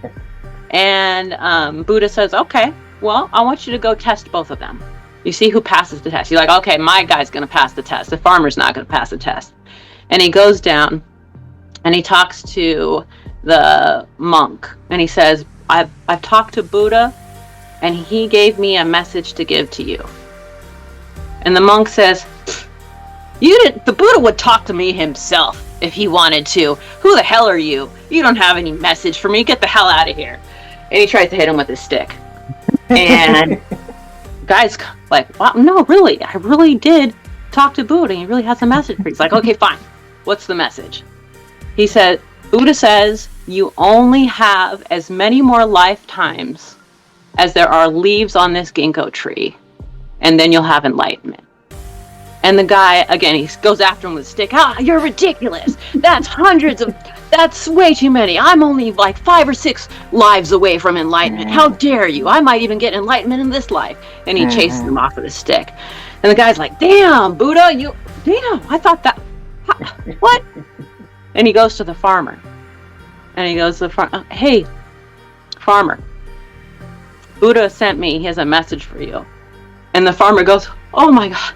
And Buddha says, okay, well, I want you to go test both of them. You see who passes the test. You're like, okay, my guy's going to pass the test. The farmer's not going to pass the test. And he goes down and he talks to the monk, and he says, I've talked to Buddha, and he gave me a message to give to you. And the monk says, the Buddha would talk to me himself if he wanted to. Who the hell are you? You don't have any message for me. Get the hell out of here. And he tries to hit him with his stick. And guy's like, wow, no, really, I really did talk to Buddha. He really has a message for you. He's like, okay, fine. What's the message? He said, Buddha says, you only have as many more lifetimes as there are leaves on this ginkgo tree, and then you'll have enlightenment. And the guy, again, he goes after him with a stick. You're ridiculous. That's way too many. I'm only like 5 or 6 lives away from enlightenment. How dare you? I might even get enlightenment in this life. And he chases him off with a stick. And the guy's like, damn, Buddha, I thought that, what? And he goes to the farmer. And he goes to the farmer, hey, farmer, Buddha sent me. He has a message for you. And the farmer goes, oh my God.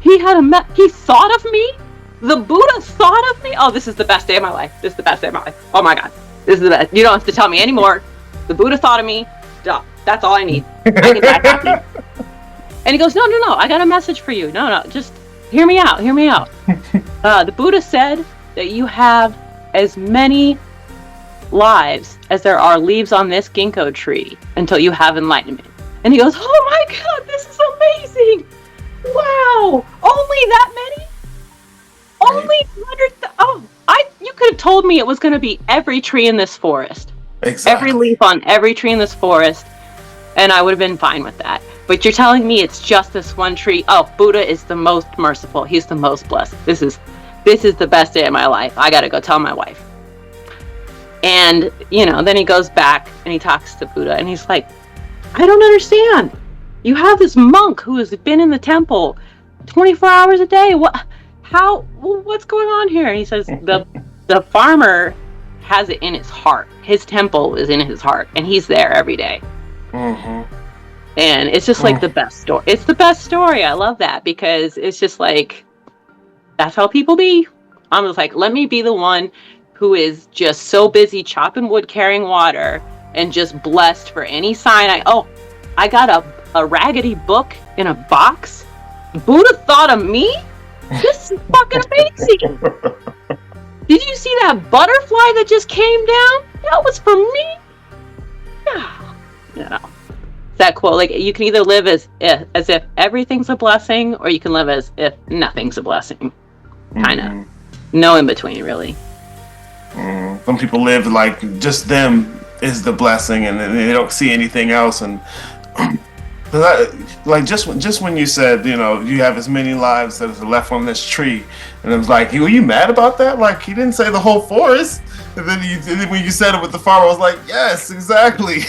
He thought of me? The Buddha thought of me? Oh, this is the best day of my life. This is the best day of my life. Oh my God. This is the best. You don't have to tell me anymore. The Buddha thought of me. Duh. That's all I need. I can die happy. And he goes, no. I got a message for you. No. Just hear me out. The Buddha said that you have as many lives as there are leaves on this ginkgo tree until you have enlightenment. And he goes, oh my God, this is amazing. Wow. Only that many? Only 100. You could have told me it was going to be every tree in this forest. Exactly. Every leaf on every tree in this forest, and I would have been fine with that. But you're telling me it's just this one tree. Oh, Buddha is the most merciful. He's the most blessed. This is the best day of my life. I got to go tell my wife. And, then he goes back and he talks to Buddha, and he's like, I don't understand. You have this monk who has been in the temple 24 hours a day. What's going on here? And he says, the farmer has it in his heart. His temple is in his heart, and he's there every day. Mm-hmm. And it's just like the best story. It's the best story. I love that because it's just like, that's how people be. I'm just like, let me be the one who is just so busy chopping wood, carrying water, and just blessed for any sign. I got a raggedy book in a box. Buddha thought of me? This is fucking amazing. Did you see that butterfly that just came down? That was for me. Yeah. Is that cool? Like, you can either live as if everything's a blessing, or you can live as if nothing's a blessing. Kind of. No in between, really. Some people live like just them is the blessing, and they don't see anything else. And just when you said, you have as many lives as are left on this tree, and it was like, were you mad about that? Like, he didn't say the whole forest. And then when you said it with the farmer, I was like, yes, exactly.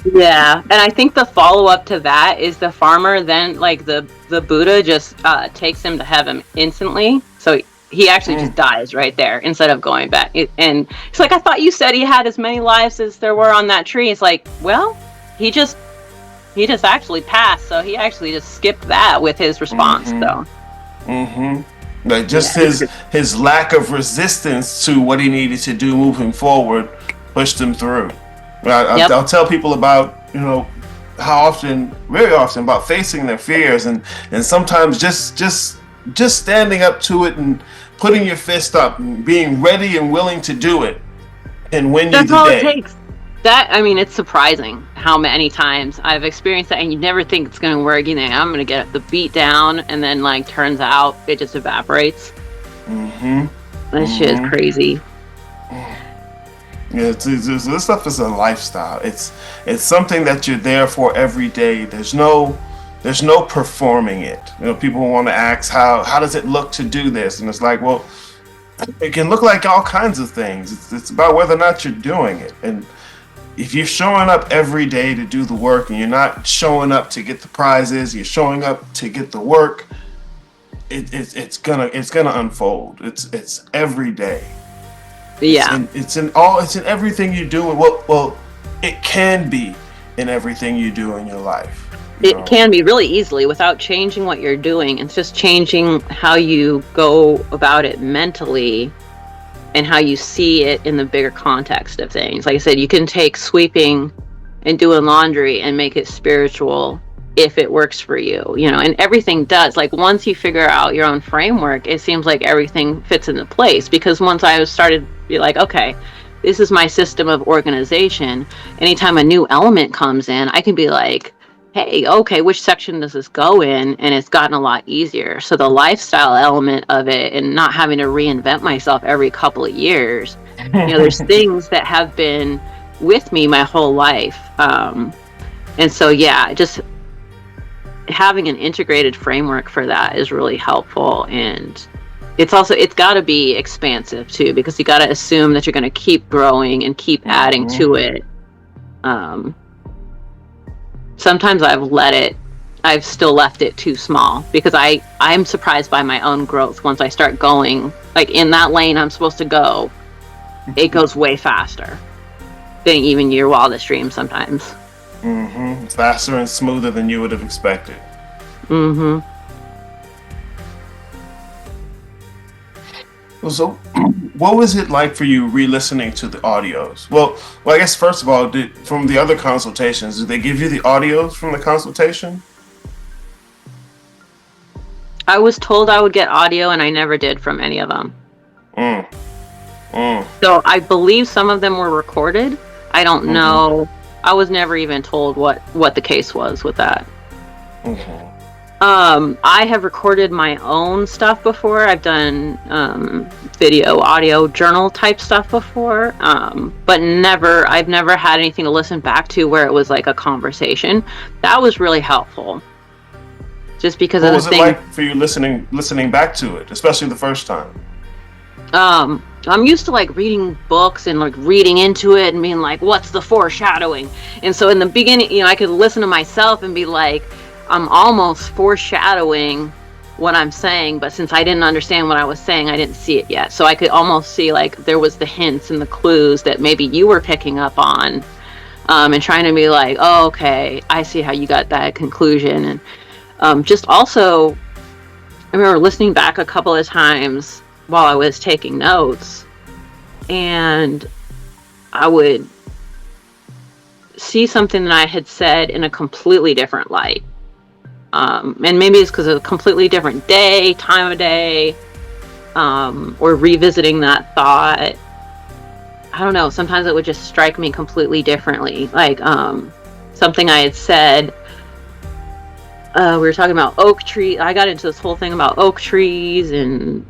Yeah, and I think the follow-up to that is the farmer then, like, the Buddha just takes him to heaven instantly. So he actually just dies right there instead of going back. And it's like, I thought you said he had as many lives as there were on that tree. It's like, well, he just actually passed, so he actually just skipped that with his response. Like just his lack of resistance to what he needed to do moving forward pushed him through. I'll tell people about very often about facing their fears, and sometimes just standing up to it and putting your fist up and being ready and willing to do it and win you the day. That, I mean, it's surprising how many times I've experienced that, and you never think it's going to work. You think, I'm going to get the beat down, and then, like, turns out it just evaporates. That shit is crazy. Yeah, this stuff is a lifestyle. It's something that you're there for every day. There's no performing it. You know, people want to ask how does it look to do this, and it's like, well, it can look like all kinds of things. It's about whether or not you're doing it, and if you're showing up every day to do the work, and you're not showing up to get the prizes, you're showing up to get the work. It's gonna unfold. It's every day. Yeah, It's in everything you do. Well, it can be in everything you do in your life. it can be really easily without changing what you're doing. It's just changing how you go about it mentally and how you see it in the bigger context of things. Like I said, you can take sweeping and doing laundry and make it spiritual if it works for you, you know, and everything does. Like, once you figure out your own framework, it seems like everything fits into place. Because once I started to be like, okay, this is my system of organization, anytime a new element comes in, I can be like, hey, okay, which section does this go in? And it's gotten a lot easier. So the lifestyle element of it, and not having to reinvent myself every couple of years, you know, there's things that have been with me my whole life. And so, yeah, just having an integrated framework for that is really helpful. And it's got to be expansive too, because you got to assume that you're going to keep growing and keep adding to it. Sometimes I've still left it too small, because I'm surprised by my own growth. Once I start going, like, in that lane I'm supposed to go, it goes way faster than even your wildest dreams sometimes. Faster and smoother than you would have expected. So, what was it like for you re-listening to the audios? Well, I guess first of all, from the other consultations, did they give you the audios from the consultation? I was told I would get audio, and I never did from any of them. So I believe some of them were recorded. I don't know. I was never even told what the case was with that. I have recorded my own stuff before. I've done video, audio, journal type stuff before, but I've never had anything to listen back to where it was like a conversation. That was really helpful. Just because what was it like for you listening back to it, especially the first time? I'm used to like reading books and like reading into it and being like, what's the foreshadowing? And so in the beginning, you know, I could listen to myself and be like, I'm almost foreshadowing what I'm saying, but since I didn't understand what I was saying, I didn't see it yet. So I could almost see like there was the hints and the clues that maybe you were picking up on, and trying to be like, oh, okay, I see how you got that conclusion. And just also, I remember listening back a couple of times while I was taking notes, and I would see something that I had said in a completely different light. And maybe it's because of a completely different day, time of day, or revisiting that thought. I don't know. Sometimes it would just strike me completely differently. Like, something I had said, we were talking about oak tree. I got into this whole thing about oak trees and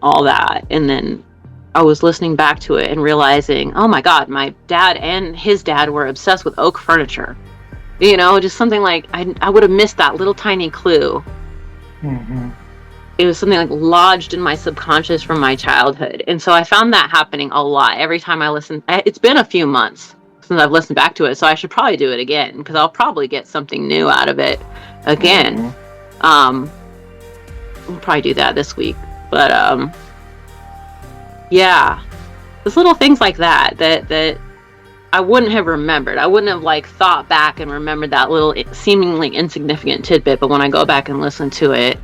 all that. And then I was listening back to it and realizing, oh my God, my dad and his dad were obsessed with oak furniture. You know, just something like, I would have missed that little tiny clue. It was something like lodged in my subconscious from my childhood. And so I found that happening a lot. Every time I listen, it's been a few months since I've listened back to it, so I should probably do it again, because I'll probably get something new out of it again. We'll probably do that this week. But yeah, there's little things like that I wouldn't have remembered. I wouldn't have like thought back and remembered that little seemingly insignificant tidbit. But when I go back and listen to it,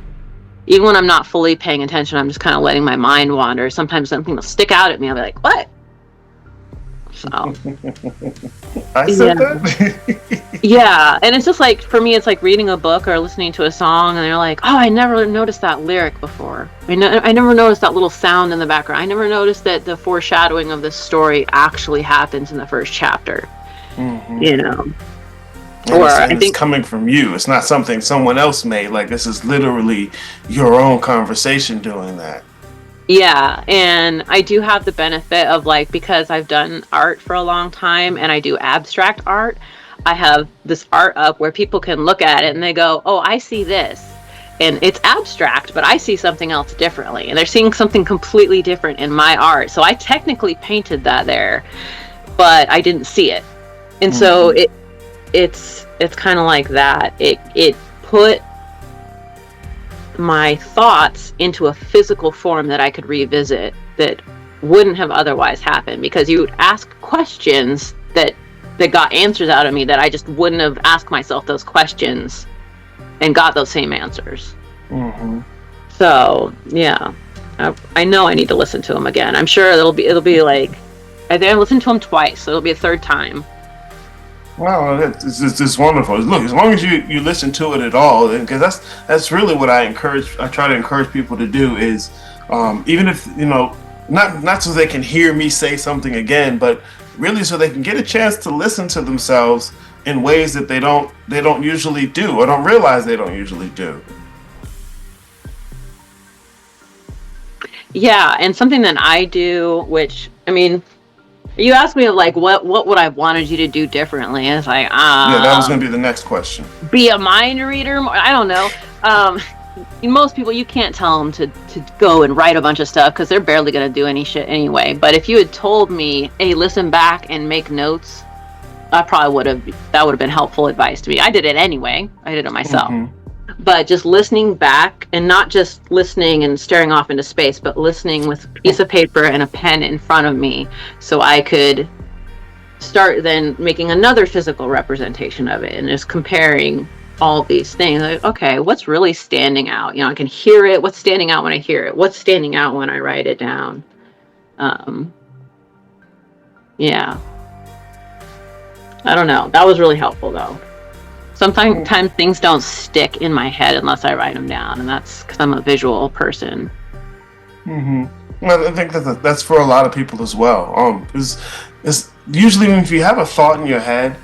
even when I'm not fully paying attention, I'm just kind of letting my mind wander. Sometimes something will stick out at me. I'll be like, what? So I said yeah. that. Yeah, and it's just like for me, it's like reading a book or listening to a song, and they're like, "Oh, I never noticed that lyric before. I never noticed that little sound in the background. I never noticed that the foreshadowing of this story actually happens in the first chapter." Hmm. You know, And or it's I and it's think, coming from you. It's not something someone else made. Like this is literally your own conversation doing that. yeah, and I do have the benefit of like because I've done art for a long time and I do abstract art. I have this art up where people can look at it and they go, "Oh, I see this." And it's abstract, but I see something else differently. And they're seeing something completely different in my art. So I technically painted that there, but I didn't see it. And so Hmm. it's kind of like that. It put my thoughts into a physical form that I could revisit that wouldn't have otherwise happened because you would ask questions that got answers out of me that I just wouldn't have asked myself those questions and got those same answers. Hmm. So yeah, I know I need to listen to them again. I'm sure it'll be like I think I listened to them twice, so it'll be a third time. Wow, it's wonderful. Look, as long as you listen to it at all, because that's really what I encourage. I try to encourage people to do is, even if not so they can hear me say something again, but really so they can get a chance to listen to themselves in ways that they don't usually do or don't realize they don't usually do. Yeah, and something that I do, which I mean, you asked me like what would I wanted you to do differently? And it's like Yeah, that was going to be the next question. be a mind reader. I don't know. Um, most people you can't tell them to go and write a bunch of stuff because they're barely gonna do any shit anyway. But if you had told me, hey, listen back and make notes, I probably that would have been helpful advice to me. I did it anyway. I did it myself. Hmm. But just listening back and not just listening and staring off into space, but listening with a piece of paper and a pen in front of me so I could start then making another physical representation of it and just comparing all these things. Like, okay, what's really standing out? I can hear it. What's standing out when I hear it? What's standing out when I write it down? Um, yeah, I don't know. That was really helpful though. Sometimes things don't stick in my head unless I write them down, and that's because I'm a visual person. Hmm. Well, I think that's for a lot of people as well. It's usually if you have a thought in your head,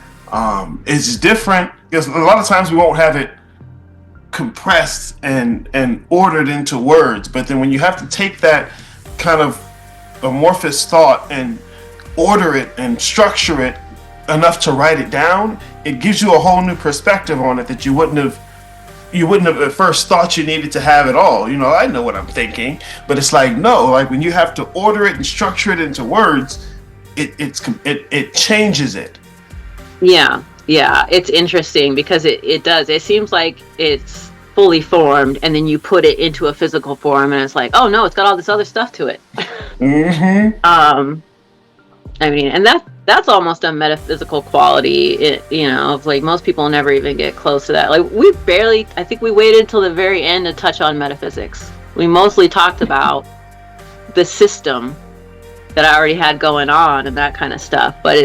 it's different because a lot of times we won't have it compressed and ordered into words. But then when you have to take that kind of amorphous thought and order it and structure it enough to write it down, it gives you a whole new perspective on it that you wouldn't have at first thought you needed to have it all. I know what I'm thinking, but it's like no, like when you have to order it and structure it into words, it changes it. Yeah, yeah, it's interesting because it does. It seems like it's fully formed, and then you put it into a physical form, and it's like, oh no, it's got all this other stuff to it. Hmm. um, I mean, and that's almost a metaphysical quality. Of like most people never even get close to that. Like we barely. I think we waited till the very end to touch on metaphysics. We mostly talked about the system that I already had going on and that kind of stuff. But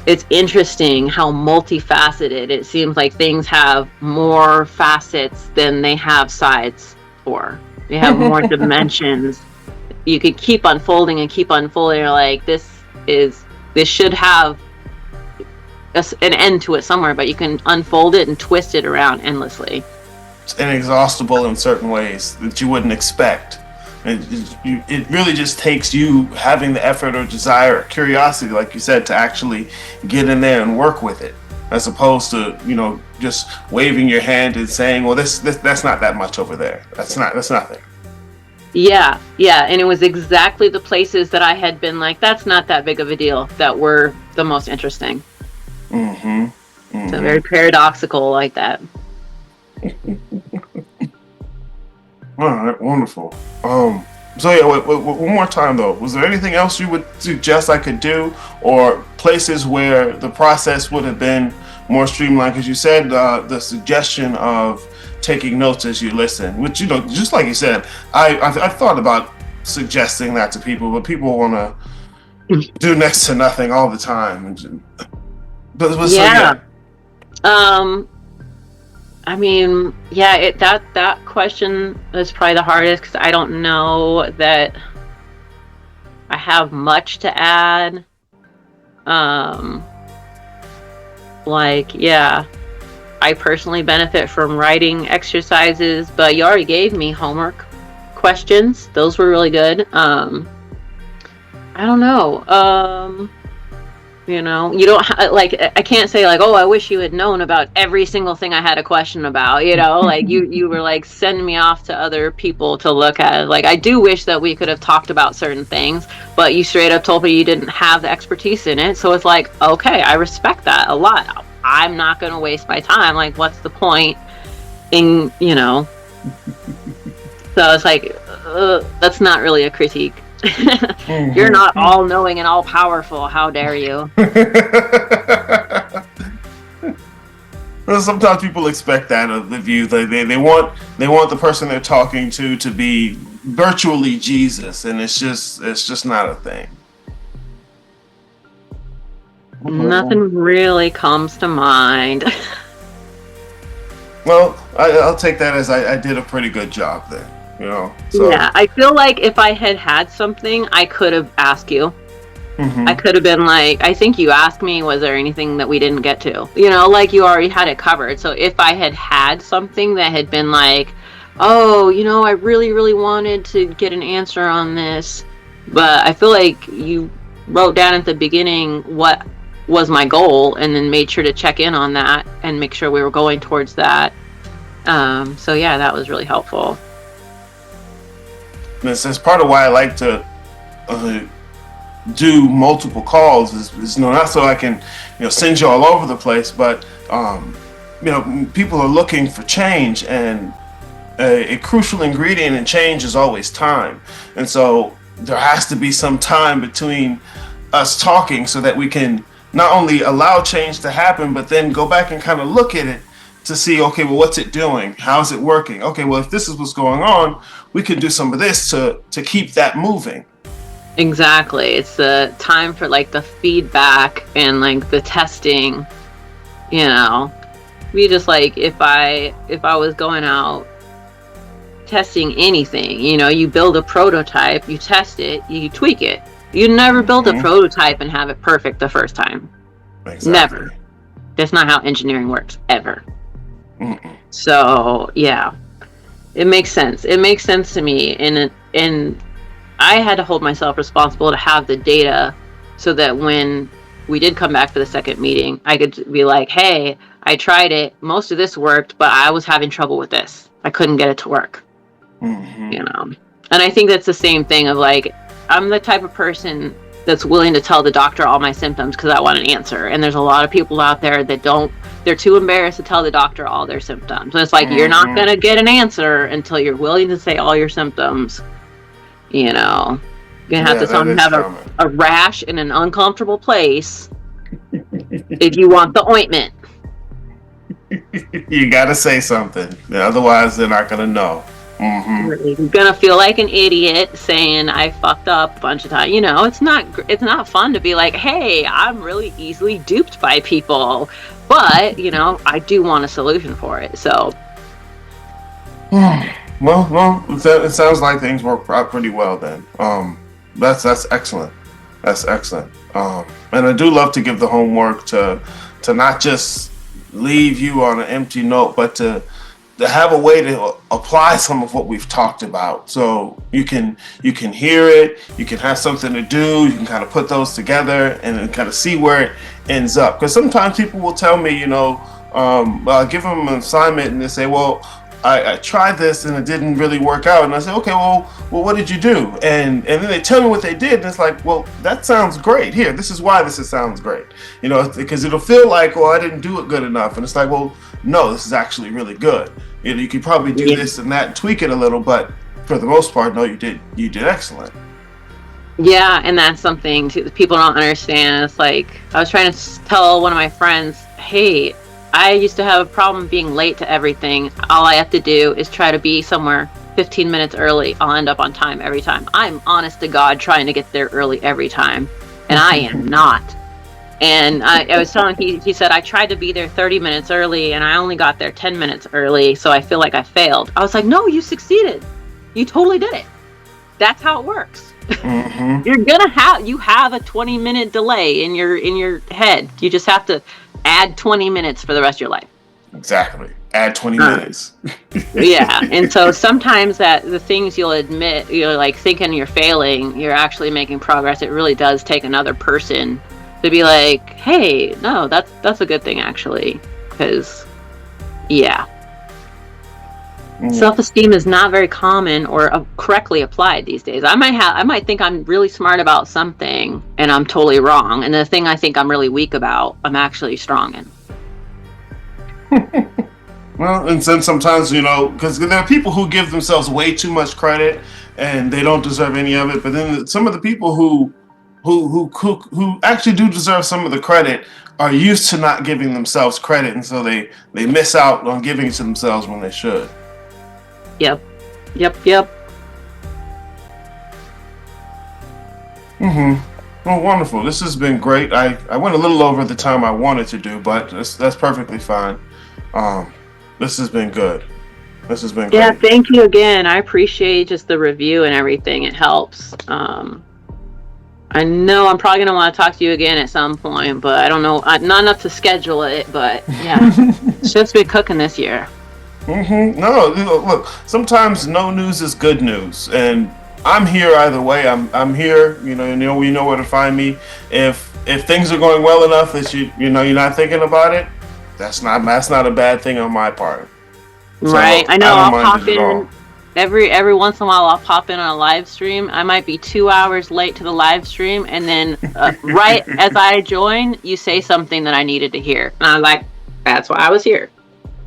it's interesting how multifaceted it seems like things have more facets than they have sides for. They have more dimensions. You could keep unfolding and keep unfolding. You're like, this should have an end to it somewhere, but you can unfold it and twist it around endlessly. It's inexhaustible in certain ways that you wouldn't expect. It really just takes you having the effort or desire or curiosity, like you said, to actually get in there and work with it, as opposed to just waving your hand and saying, "Well, that's not that much over there. That's nothing." Yeah, yeah, and it was exactly the places that I had been like, that's not that big of a deal, that were the most interesting. Mm-hmm. So Mm-hmm. very paradoxical like that. All right, wonderful. So yeah, one more time though. Was there anything else you would suggest I could do, or places where the process would have been more streamlined? Because you said the suggestion of taking notes as you listen, which just like you said, I thought about suggesting that to people, but people want to do next to nothing all the time. But so Yeah. yeah. I mean, yeah, that question is probably the hardest because I don't know that I have much to add. Um, yeah, I personally benefit from writing exercises, but you already gave me homework questions. Those were really good. I don't know. You know, you don't like. I can't say like, oh, I wish you had known about every single thing I had a question about. You know, like you were like sending me off to other people to look at. Like, I do wish that we could have talked about certain things, but you straight up told me you didn't have the expertise in it. So it's like, okay, I respect that a lot. I'm not going to waste my time. Like, what's the point in, you know? So it's like, that's not really a critique. You're not all knowing and all powerful. How dare you? Sometimes people expect that of the view. They want the person they're talking to be virtually Jesus, and it's just not a thing. Nothing really comes to mind. Well, I'll take that as I did a pretty good job then. You know. So. Yeah, I feel like if I had something, I could have asked you. Mm-hmm. I could have been like, I think you asked me, was there anything that we didn't get to? You know, like you already had it covered. So if I had something that had been like, oh, you know, I really, really wanted to get an answer on this, but I feel like you wrote down at the beginning what was my goal and then made sure to check in on that and make sure we were going towards that. So yeah, that was really helpful. That's part of why I like to do multiple calls. Is not so I can send you all over the place, but people are looking for change, and a crucial ingredient in change is always time. And so there has to be some time between us talking so that we can not only allow change to happen, but then go back and kind of look at it to see, okay, well, what's it doing? How's it working? Okay, well, if this is what's going on, we can do some of this to keep that moving. Exactly. It's the time for like the feedback and like the testing, you know. We just like if I was going out testing anything, you build a prototype, you test it, you tweak it. You never build a prototype and have it perfect the first time. Exactly. Never. That's not how engineering works, ever. Mm-mm. So yeah, it makes sense. It makes sense to me, and I had to hold myself responsible to have the data so that when we did come back for the second meeting, I could be like, hey, I tried it. Most of this worked, but I was having trouble with this. I couldn't get it to work. And I think that's the same thing of like, I'm the type of person that's willing to tell the doctor all my symptoms because I want an answer. And there's a lot of people out there that don't, they're too embarrassed to tell the doctor all their symptoms. And it's like, you're not going to get an answer until you're willing to say all your symptoms. You're going to have to tell them have a rash in an uncomfortable place if you want the ointment. You got to say something. Otherwise, they're not going to know. You're gonna feel like an idiot saying I fucked up a bunch of times. It's not fun to be like, hey, I'm really easily duped by people, but I do want a solution for it. So well, it sounds like things work out pretty well then. That's excellent. That's excellent. And I do love to give the homework to not just leave you on an empty note, but to have a way to apply some of what we've talked about, so you can hear it, you can have something to do, you can kind of put those together and then kind of see where it ends up. Because sometimes people will tell me, I'll give them an assignment and they say, well, I tried this and it didn't really work out, and I say, okay, well, what did you do? And then they tell me what they did, and it's like, well, that sounds great. Here, this is why this sounds great. Because it'll feel like, well, I didn't do it good enough, and it's like, well, no, this is actually really good. You could probably do this and that and tweak it a little, but for the most part, no, you did excellent. Yeah, and that's something people don't understand. It's like, I was trying to tell one of my friends, hey, I used to have a problem being late to everything. All I have to do is try to be somewhere 15 minutes early. I'll end up on time every time. I'm honest to God trying to get there early every time. and I am not. And I was telling he said, I tried to be there 30 minutes early and I only got there 10 minutes early, so I feel like I failed. I was like, no, you succeeded. You totally did it. That's how it works. Mm-hmm. You have a 20-minute delay in your head. You just have to add 20 minutes for the rest of your life. Exactly. Add 20 minutes. Yeah. And so sometimes that the things you'll admit, you're like thinking you're failing, you're actually making progress. It really does take another person to be like, hey, no, that's a good thing actually. Because self-esteem is not very common or correctly applied these days. I might think I'm really smart about something and I'm totally wrong. And the thing I think I'm really weak about, I'm actually strong in. Well, and then sometimes, because there are people who give themselves way too much credit and they don't deserve any of it. But then some of the people who actually do deserve some of the credit are used to not giving themselves credit, and so they miss out on giving it to themselves when they should. Yep. Well, wonderful. This has been great. I went a little over the time I wanted to do, but that's perfectly fine. This has been good. This has been great. Yeah, thank you again. I appreciate just the review and everything. It helps. I know I'm probably going to want to talk to you again at some point, but I don't know. Not enough to schedule it, but yeah. Shit's been cooking this year. No, look, sometimes no news is good news, and I'm here either way. I'm here. You know where to find me. If things are going well enough that you're not thinking about it, that's not a bad thing on my part. Right. I know. I'll pop in every once in a while. I'll pop in on a live stream. I might be 2 hours late to the live stream, and then right as I join, you say something that I needed to hear, and I'm like, that's why I was here.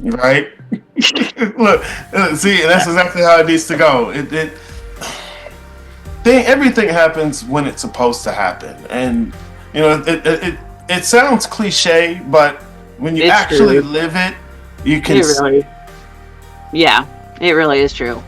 Right. Look, see, that's exactly how it needs to go. Everything happens when it's supposed to happen, and it sounds cliche, but when you actually live it, you can. It really is true.